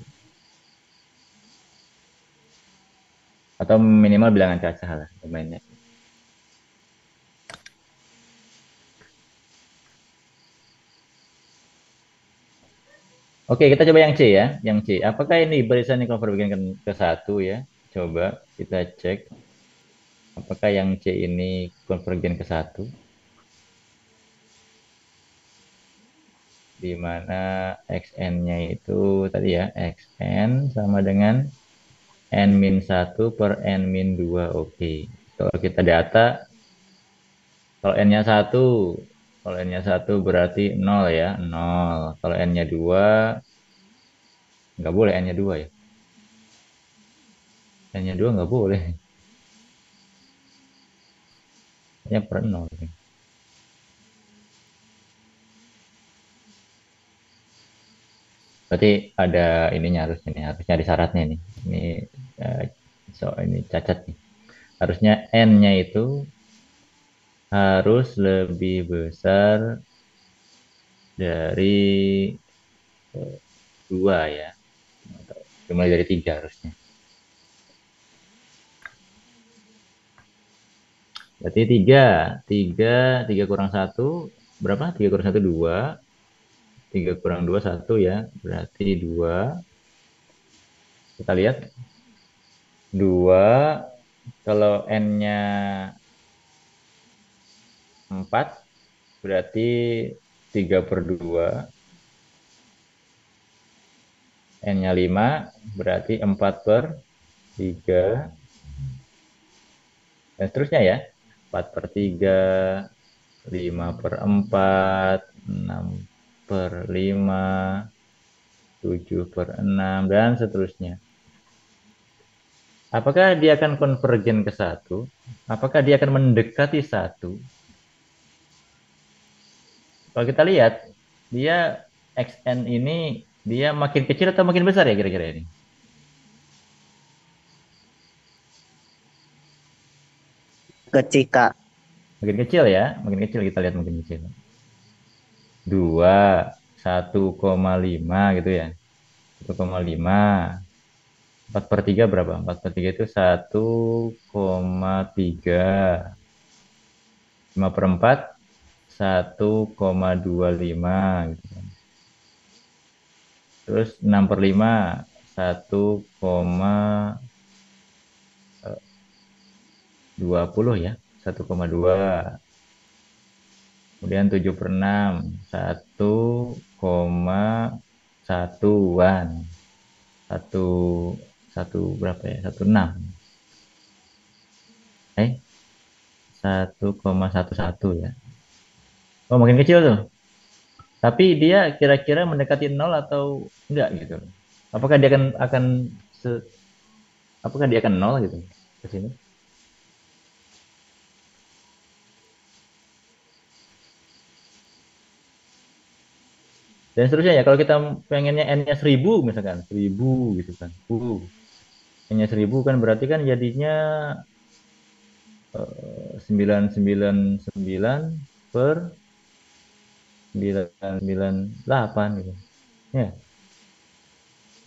atau minimal bilangan cacah lah domainnya. Oke, kita coba yang C ya. Yang C. Apakah ini barisan yang konvergen ke satu ya? Coba kita cek. Apakah yang C ini konvergen ke satu? Di mana XN-nya itu tadi ya, XN sama dengan N-1 per N-2. Oke. Kalau kita data, kalau N-nya 1, kalau N-nya 1 berarti 0 ya, 0. Kalau N-nya 2, nggak boleh N-nya 2 ya. N-nya 2 nggak boleh. N-nya per 0. Berarti ada ininya harusnya ada syaratnya nih. Ini eh, ini cacat nih. Harusnya N-nya itu harus lebih besar dari 2 ya. Mulai dari 3 harusnya. Berarti 3, 3, 3 kurang satu berapa? 3 kurang satu 2, 3 kurang 2 1 ya. Berarti 2. Kita lihat 2 kalau N-nya 4 berarti 3/2. N-nya 5 berarti 4/3. Dan seterusnya ya. 4/3, 5/4, 6/5, 7/6, dan seterusnya. Apakah dia akan konvergen ke satu? Apakah dia akan mendekati satu? Kalau kita lihat, dia XN ini dia makin kecil atau makin besar ya kira-kira ini? Kecil Kak. Makin kecil ya, makin kecil kita lihat makin kecil. 2, 1,5 gitu ya. 1,5. 4/3 berapa? 4/3 itu 1,3. 5/4 1,25 gitu kan. Terus 6 per 5 1,20 ya, 1,2. Kemudian 7 per 6 1,1-an. Satu, satu berapa ya? 1,6. Eh, 1,11 ya. Oh, makin kecil tuh. Tapi dia kira-kira mendekati nol atau enggak gitu. Apakah dia akan se- apakah dia akan nol gitu ke sini? Dan seterusnya ya, kalau kita pengennya n-nya 1.000 misalkan, 1.000 gitu kan. N-nya 1.000 kan berarti kan jadinya 999 per 998 gitu. Ya,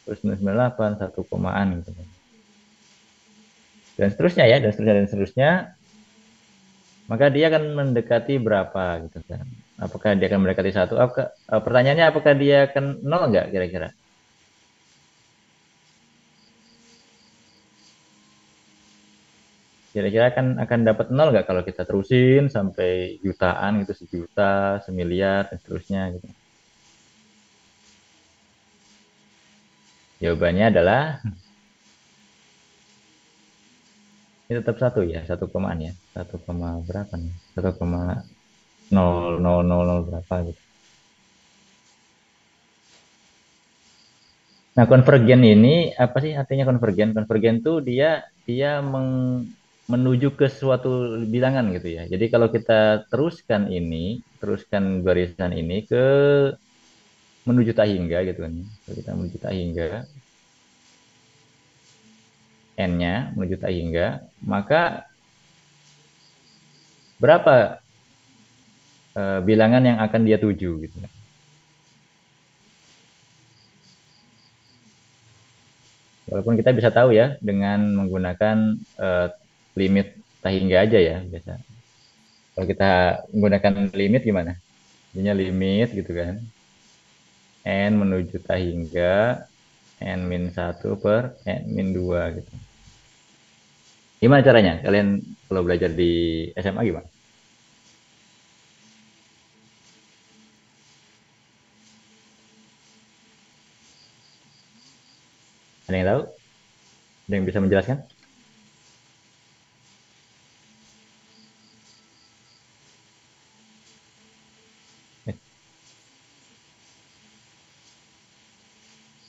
terus 998 satu komaan gitu kan. Dan seterusnya ya, dan seterusnya dan seterusnya, maka dia akan mendekati berapa gitu kan. Apakah dia akan mendekati satu? Pertanyaannya apakah dia akan nol enggak kira-kira? Kira-kira akan dapat nol nggak kalau kita terusin sampai jutaan gitu, 1 juta, 1 miliar dan seterusnya gitu. Jawabannya adalah ini tetap satu ya, satu komaan ya, satu koma berapa nih, 1,0000 berapa gitu. Nah, konvergen ini apa sih artinya konvergen? Konvergen tuh dia dia menuju ke suatu bilangan gitu ya. Jadi kalau kita teruskan barisan ini ke menuju tak hingga gitu kan. Kalau kita menuju tak hingga, n-nya menuju tak hingga, maka berapa bilangan yang akan dia tuju gitu. Walaupun kita bisa tahu ya dengan menggunakan limit tak hingga aja ya biasa. Kalau kita menggunakan limit gimana? Jadinya limit gitu kan. N menuju tak hingga n-1 per n-2 gitu. Gimana caranya? Kalian kalau belajar di SMA gimana? Ada yang tahu? Ada yang bisa menjelaskan? Eh,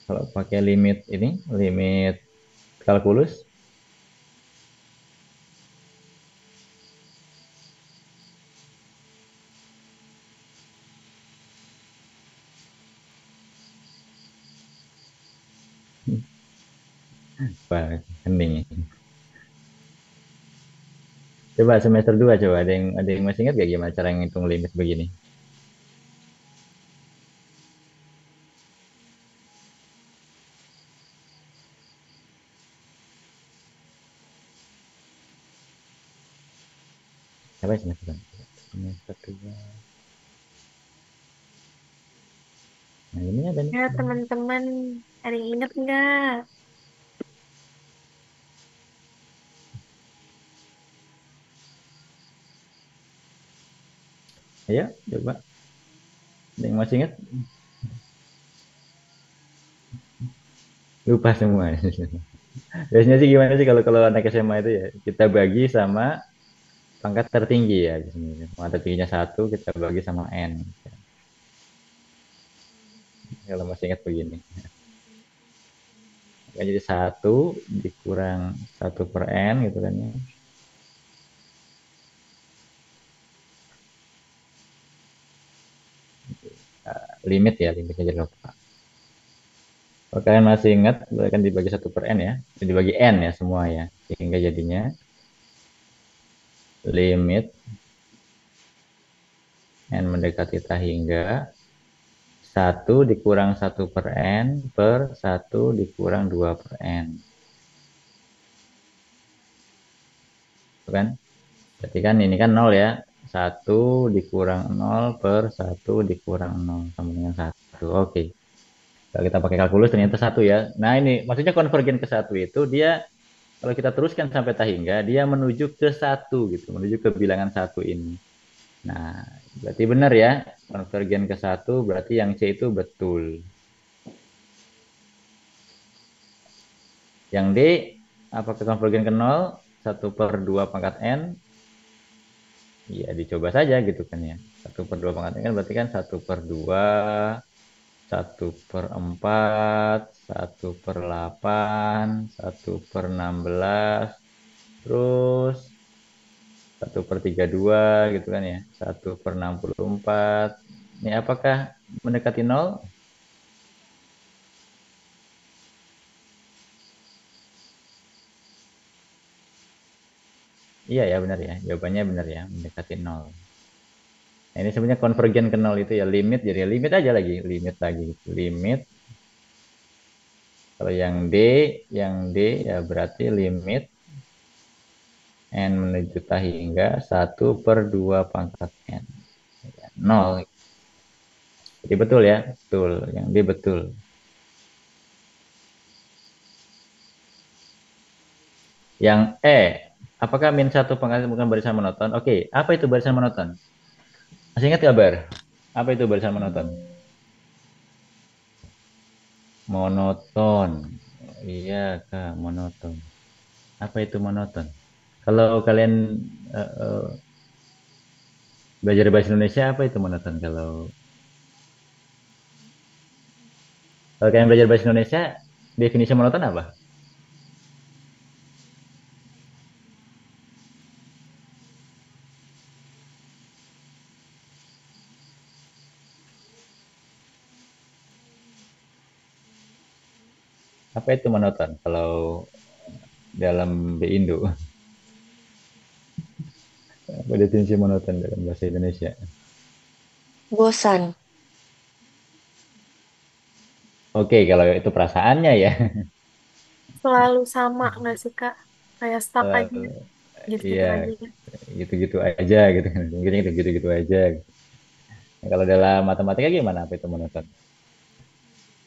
Kalau pakai limit ini, limit kalkulus, wah, hening ya. Coba semester 2 coba ada yang masih ingat gak gimana cara ngitung limit begini? Siapa semester 2? Semester 2. Nah, ini ada nih. Ya, teman-teman, ada yang inget nggak? Ayo, coba. Ada yang masih ingat? Lupa semua. Biasanya sih gimana sih kalau kalau anak SMA itu ya kita bagi sama pangkat tertinggi ya di sini. Pangkat tertingginya 1 kita bagi sama n. Kalau masih ingat begini. Maka jadi 1 dikurang 1 per n gitu kan ya. Limit ya, limitnya jadi lupa. Kalau kalian masih ingat, akan dibagi 1 per n ya. Dibagi n ya semua ya. Sehingga jadinya limit n mendekati tak hingga 1 dikurang 1 per n per 1 dikurang 2 per n. Kan? Berarti kan ini kan 0 ya. 1 dikurang 0 per 1 dikurang 0 sama dengan 1. Oke. Kalau kita pakai kalkulus ternyata 1 ya. Nah ini maksudnya konvergen ke 1 itu dia kalau kita teruskan sampai tak hingga dia menuju ke 1 gitu, menuju ke bilangan 1 ini. Nah, berarti benar ya, konvergen ke 1 berarti yang C itu betul. Yang D, apakah konvergen ke 0? 1/2 pangkat N. Ya, dicoba saja gitu kan ya. 1/2 pangkat N kan berarti kan 1/2, 1/4, 1/8, 1/16, terus 1/32 gitu kan ya. 1/64. Ini apakah mendekati 0? Iya ya benar ya, jawabannya benar ya, mendekati 0. Nah, ini sebenarnya konvergen ke 0 itu ya limit, jadi limit aja lagi, limit lagi. Limit, kalau yang D ya berarti limit N menuju tak hingga 1/2 pangkat N. 0. Jadi betul ya, betul. Yang D betul. Yang E, apakah -1 pangkat bukan barisan monoton? Oke, apa itu barisan monoton? Masih ingat kabar? Apa itu barisan monoton? Monoton. Iya, Kak, monoton. Apa itu monoton? Kalau kalian eh, eh, belajar bahasa Indonesia, apa itu monoton? Kalau kalian belajar bahasa Indonesia, definisi monoton apa? Apa itu monoton? Kalau dalam Indo, apa definisi monoton dalam bahasa Indonesia? Bosan. Oke, kalau itu perasaannya ya. Selalu sama nggak sih Kak? Kayak stuck aja, Selalu, gitu-gitu iya, aja. gitu-gitu aja gitu. Mungkin itu gitu-gitu aja. Nah, kalau dalam matematika gimana? Apa itu monoton?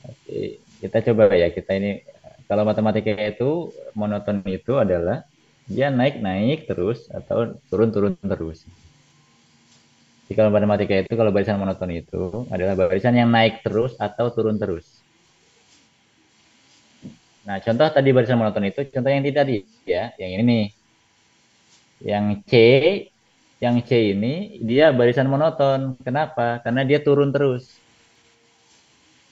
Oke, kita coba ya, kita ini kalau matematika itu monoton itu adalah dia naik-naik terus atau turun-turun terus. Jadi kalau matematika itu kalau barisan monoton itu adalah barisan yang naik terus atau turun terus. Nah, contoh tadi barisan monoton itu contoh yang tidak tadi ya, yang ini nih. Yang C, yang C ini dia barisan monoton. Kenapa? Karena dia turun terus.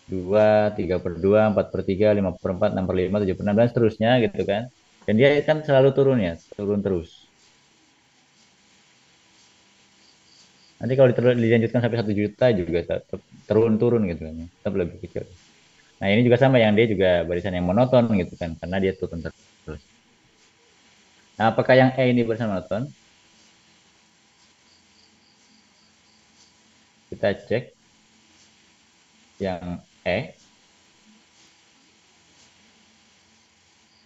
2, 3/2, 4/3, 5/4, 6/5, 7/6, dan seterusnya gitu kan. Dan dia kan selalu turun ya, turun terus. Nanti kalau dilanjutkan sampai 1 juta juga tetap turun-turun gitu kan, tetap lebih kecil. Nah ini juga sama, yang dia juga barisan yang monoton gitu kan, karena dia turun terus. Nah apakah yang E ini barisan monoton? Kita cek yang E,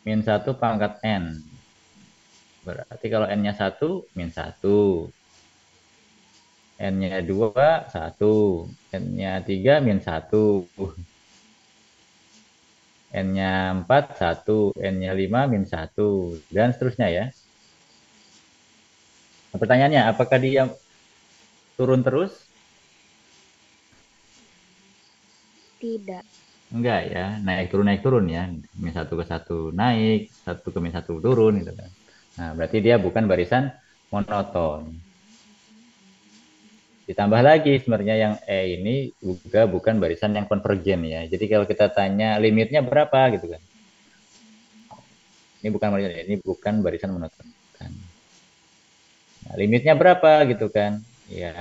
-1 pangkat N. Berarti kalau N-nya 1, -1. N-nya 2, 1. N-nya 3, -1. N-nya 4, 1. N-nya 5, -1. Dan seterusnya ya. Nah, pertanyaannya, apakah dia turun terus? Tidak. Enggak ya, naik turun ya. -1 ke 1 naik, 1 ke -1 turun gitu kan. Nah, berarti dia bukan barisan monoton. Ditambah lagi sebenarnya yang E ini juga bukan barisan yang konvergen ya. Jadi kalau kita tanya limitnya berapa gitu kan. Ini bukan barisan monoton. Kan. Nah, limitnya berapa gitu kan? Ya,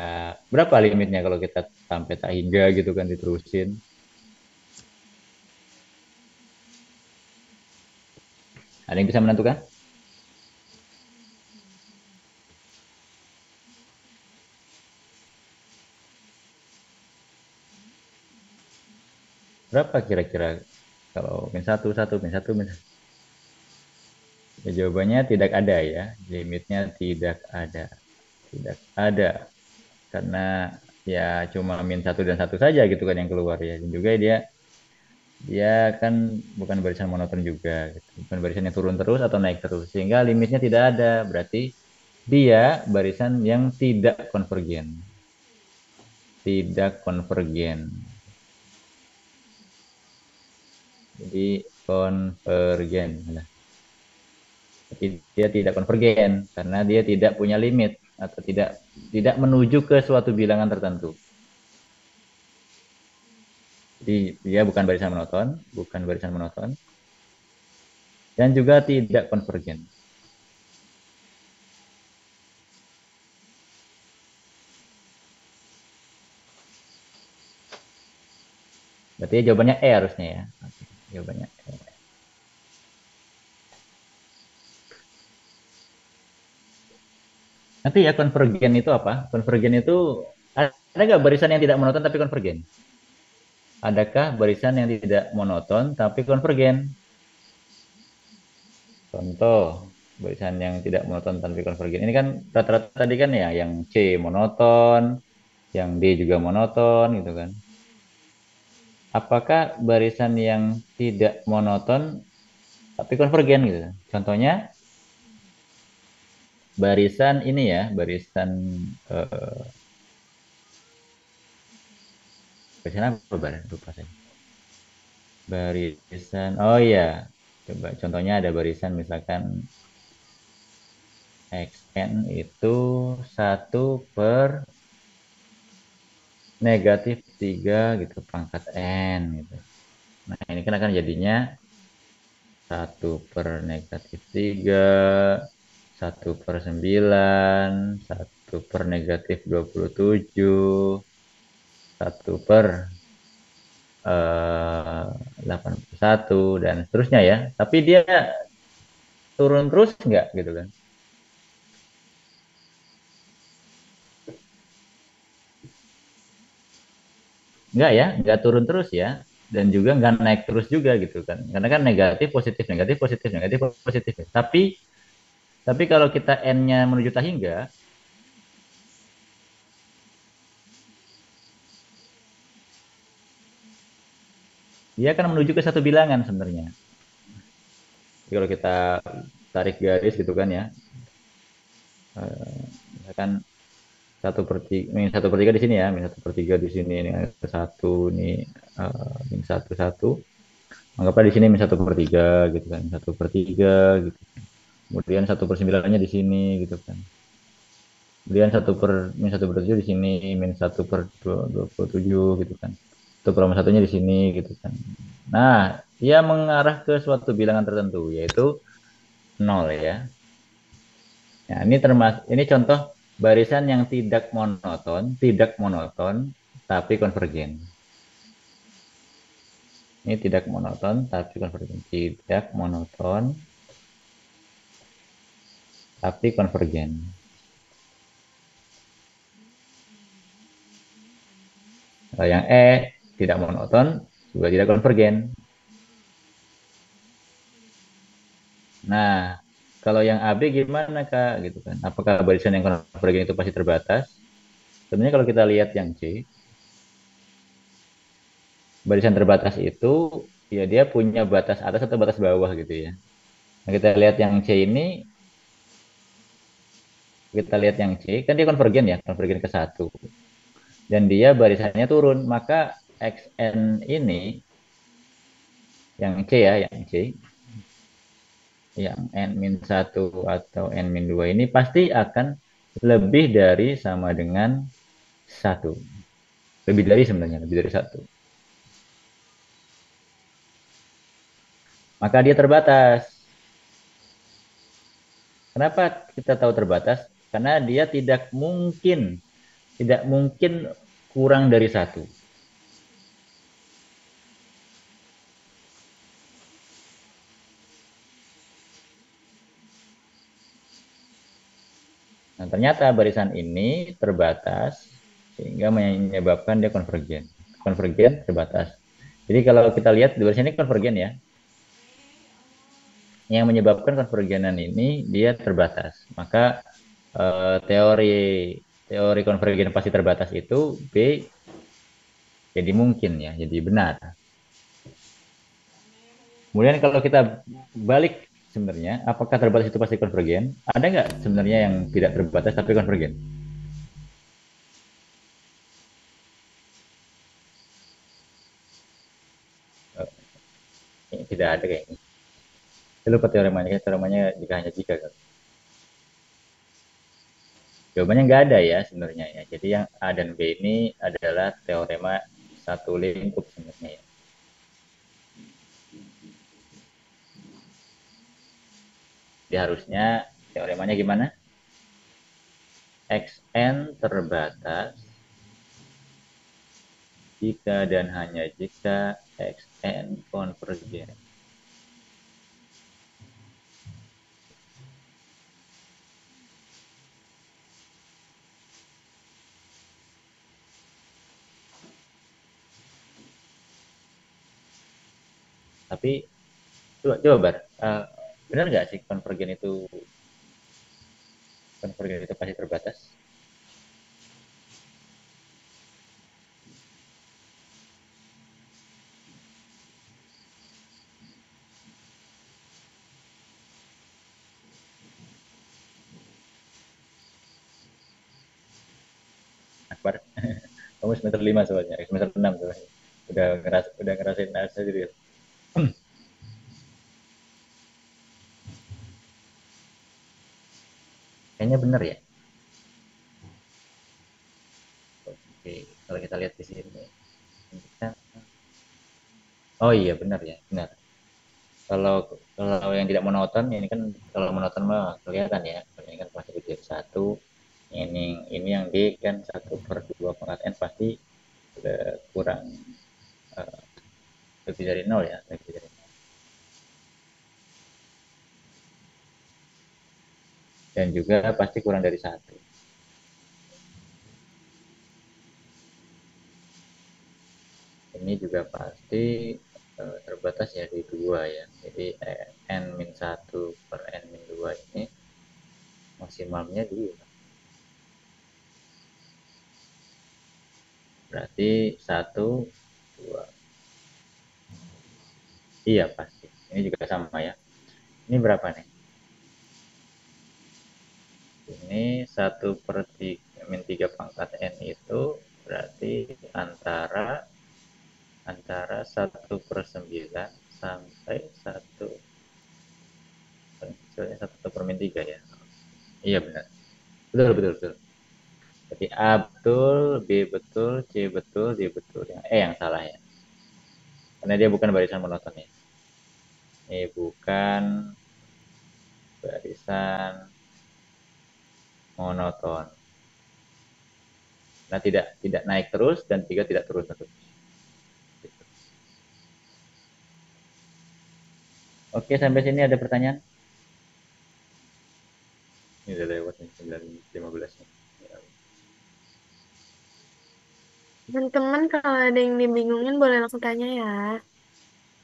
berapa limitnya kalau kita sampai tak hingga gitu kan diterusin? Ada yang bisa menentukan? Berapa kira-kira kalau -1, 1, -1, -1? Ya, jawabannya tidak ada ya. Limitnya tidak ada. Tidak ada. Karena ya cuma min satu dan satu saja gitu kan yang keluar ya. Dan juga dia dia kan bukan barisan monoton juga gitu. Bukan barisan yang turun terus atau naik terus sehingga limitnya tidak ada. Berarti dia barisan yang tidak konvergen. Tidak konvergen. Jadi konvergen. Nah, tapi dia tidak konvergen karena dia tidak punya limit atau tidak menuju ke suatu bilangan tertentu. Jadi dia bukan barisan monoton, dan juga tidak konvergen. Berarti jawabannya E harusnya ya. Oke, jawabannya E. Nanti ya konvergen itu apa? Konvergen itu ada nggak barisan yang tidak monoton tapi konvergen? Adakah barisan yang tidak monoton tapi konvergen? Contoh barisan yang tidak monoton tapi konvergen. Ini kan rata-rata tadi kan ya yang C monoton, yang D juga monoton gitu kan. Apakah barisan yang tidak monoton tapi konvergen gitu? Contohnya barisan ini ya, barisan eh, barisan apa barisan? Lupa saya. Barisan, oh iya, coba contohnya ada barisan misalkan xn itu 1/-3 gitu, pangkat n gitu. Nah ini kan akan jadinya 1/-3, 1/9, 1/-27, 1/81 dan seterusnya ya. Tapi dia turun terus nggak gitu kan? Nggak ya, nggak turun terus ya. Dan juga nggak naik terus juga gitu kan. Karena kan negatif, positif, negatif, positif, negatif, positif. Tapi kalau kita n-nya menuju tahingga, dia akan menuju ke satu bilangan sebenarnya. Jadi kalau kita tarik garis gitu kan ya, misalkan 1/3, min 1/3 di sini ya, min 1/3 di sini, ini ada satu, ini min 1, 1. Anggaplah di sini min 1/3 gitu kan, min 1/3 gitu. Kemudian 1/9-nya di sini gitu kan. Kemudian min 1/7 di sini, min 1/27 gitu kan. 1/1-nya di sini gitu kan. Nah, dia mengarah ke suatu bilangan tertentu, yaitu 0 ya. Nah, ini contoh barisan yang tidak monoton, tapi konvergen. Ini tidak monoton, tapi konvergen. Tidak monoton, tapi konvergen. Kalau yang E tidak monoton, juga tidak konvergen. Nah, kalau yang AB gimana Kak? Gitu kan? Apakah barisan yang konvergen itu pasti terbatas? Sebenarnya kalau kita lihat yang C, barisan terbatas itu ya dia punya batas atas atau batas bawah gitu ya. Nah, kita lihat yang C, kan dia konvergen ya, konvergen ke 1. Dan dia barisannya turun, maka XN ini, yang C ya, yang N-1 atau N-2 ini pasti akan lebih dari sama dengan 1. Lebih dari sebenarnya, lebih dari 1. Maka dia terbatas. Kenapa kita tahu terbatas? Karena dia tidak mungkin kurang dari 1. Nah, ternyata barisan ini terbatas sehingga menyebabkan dia konvergen. Konvergen terbatas. Jadi kalau kita lihat di barisan ini konvergen ya. Yang menyebabkan konvergenan ini dia terbatas. Maka teori teori konvergen pasti terbatas itu B jadi mungkin ya, jadi benar. Kemudian kalau kita balik sebenarnya, apakah terbatas itu pasti konvergen? Ada nggak sebenarnya yang tidak terbatas tapi konvergen? Tidak ada kayaknya. Saya lupa teoremanya jika hanya jika kan. Jawabannya nggak ada ya sebenarnya ya. Jadi yang A dan B ini adalah teorema satu lingkup sebenarnya ya. Jadi harusnya teoremanya gimana? Xn terbatas jika dan hanya jika Xn konvergen. Tapi coba Bar, benar nggak sih konvergen itu pasti terbatas? Akbar, kamu semester 5 soalnya, semester 6 soalnya. Udah ngerasain asa jadi. Kayaknya benar ya. Oke, kalau kita lihat di sini. Oh iya benar ya, benar. Kalau kalau yang tidak monoton ini kan kalau monoton mah kelihatan ya. Ini kan pasti kecil satu. Ini yang D kan 1/2 pangkat N pasti kurang uh, lebih dari nol ya, lebih dari nol. Dan juga pasti kurang dari satu. Ini juga pasti terbatas ya di dua ya. Jadi N-1/N-2 ini maksimalnya 2. Berarti 1, 2. Iya pasti. Ini juga sama ya. Ini berapa nih? Ini 1/3 itu berarti antara antara 1/9 sampai 1/3 ya. Iya benar. Betul, betul, betul. Jadi A betul, B betul, C betul, D betul. Yang E yang salah ya. Karena dia bukan barisan monoton ya. Ini bukan barisan monoton. Nah, tidak naik terus dan tiga tidak turun terus. Oke, sampai sini ada pertanyaan? Ini udah lewat nih, 9:15 nih. Teman-teman kalau ada yang dibingungin boleh langsung tanya ya.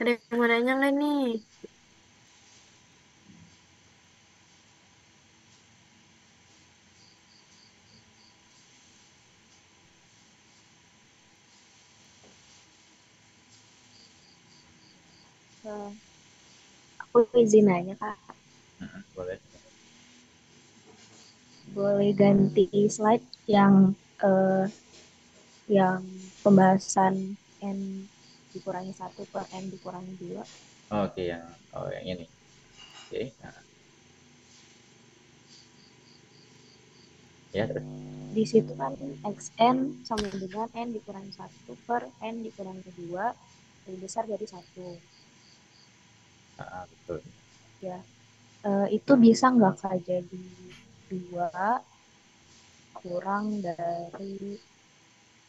Ada yang mau nanya nggak nih? Eh, aku izin nanya Kak, Boleh. boleh ganti slide eh, yang pembahasan N dikurangi 1/N dikurangi 2. Oke, yang ini. Oke. Nah, ya terus. Di situ kan XN sama dengan N dikurangi 1/N dikurangi 2 lebih besar dari 1. Betul. Ya, itu bisa nggak Kak jadi 2 kurang dari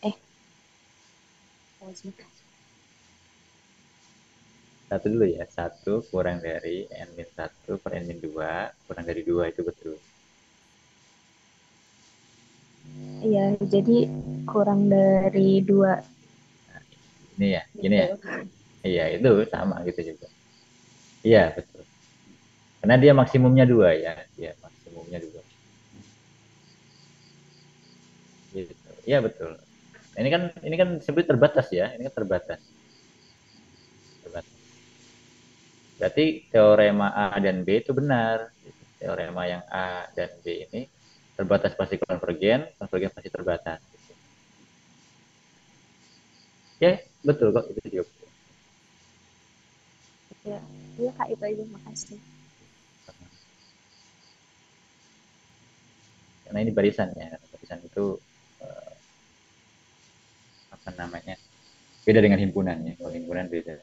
eh oh, sebentar. Satu dulu ya. Satu kurang dari N-1/N-2 kurang dari 2 itu betul. Iya, jadi kurang dari 2 Nah, ini ya, gini ya. gitu. Iya, itu sama gitu juga. Iya, betul. Karena dia maksimumnya 2 ya. Dia maksimumnya 2. Iya betul. Ini kan sebut terbatas ya. Ini kan terbatas. Terbatas. Berarti teorema A dan B itu benar. Teorema yang A dan B ini terbatas pasti konvergen, konvergen pasti terbatas. Ya, betul kok itu juga. Ya, iya Kak, itu aja. Makasih. Karena ini barisan ya. Barisan itu eh, apa namanya? Beda dengan himpunan ya. Kalau himpunan beda.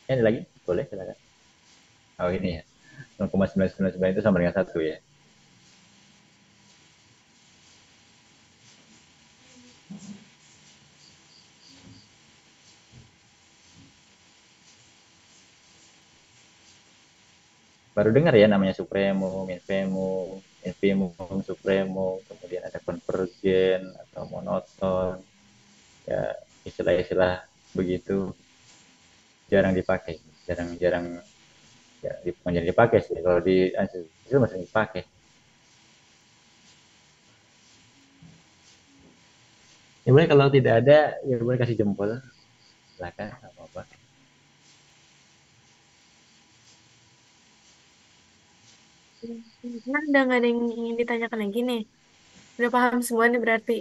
Ya, ada lagi? Boleh, silakan. Oh ini ya. 0,999 itu sama dengan satu ya. Baru dengar ya namanya supremo, infimum, infimum, supremo, kemudian ada konvergen atau monoton. Ya, istilah-istilah begitu jarang dipakai, jarang-jarang ya, bukan jadi dipakai sih. Kalau di ANSYS itu masih dipakai. Ya boleh kalau tidak ada, ya boleh kasih jempol, silakan, apa-apa. Nah, udah nggak ada yang ingin ditanyakan lagi nih. Udah paham semua nih berarti.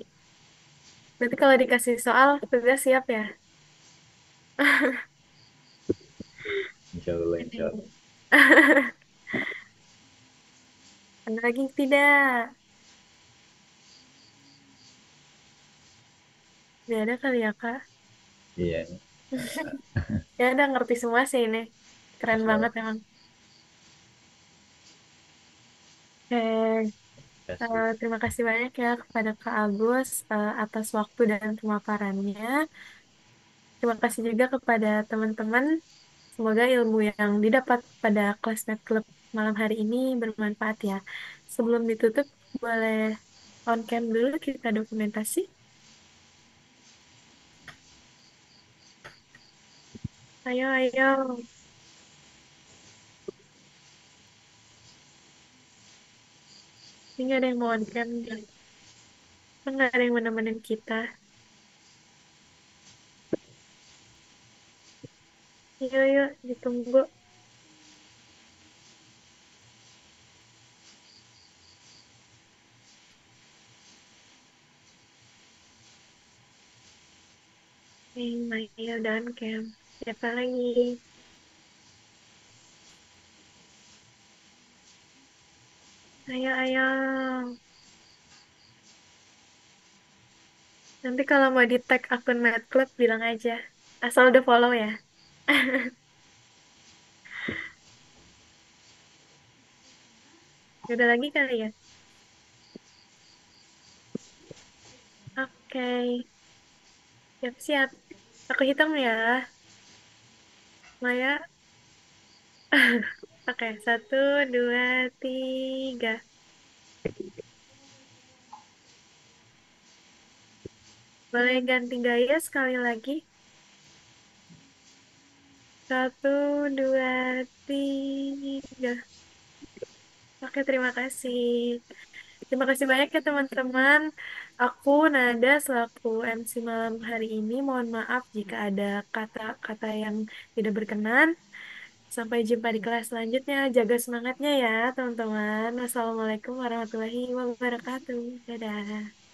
Berarti kalau dikasih soal, sudah siap ya? Insya Allah, insya Ini. Allah. Ada lagi tidak? Tidak ada kali ya, Kak? Iya, Ya udah ngerti semua sih ini. Keren masya Allah. banget emang. Oke, Terima kasih. terima kasih banyak ya kepada Kak Agus atas waktu dan pemaparannya. Terima kasih juga kepada teman-teman. Semoga ilmu yang didapat pada Classmate Club malam hari ini bermanfaat ya. Sebelum ditutup, boleh on cam dulu kita dokumentasi. Ayo, ayo. Ini nggak ada yang mau on cam. Nggak ada yang mau nemenin kita. Yuk, yuk, ditunggu. Nih, Maya udah on cam. Siapa lagi? Ayo, ayo. Nanti kalau mau di tag akun Mad Club, bilang aja. Asal udah follow ya. Udah lagi kali ya? Oke. Siap-siap. Aku hitung ya. Maya. Oke, satu, dua, tiga. Boleh ganti gaya sekali lagi. Satu, dua, tiga. Oke, terima kasih. Terima kasih banyak ya teman-teman. Aku Nada selaku MC malam hari ini. Mohon maaf jika ada kata-kata yang tidak berkenan. Sampai jumpa di kelas selanjutnya. Jaga semangatnya ya teman-teman. Wassalamualaikum warahmatullahi wabarakatuh. Dadah.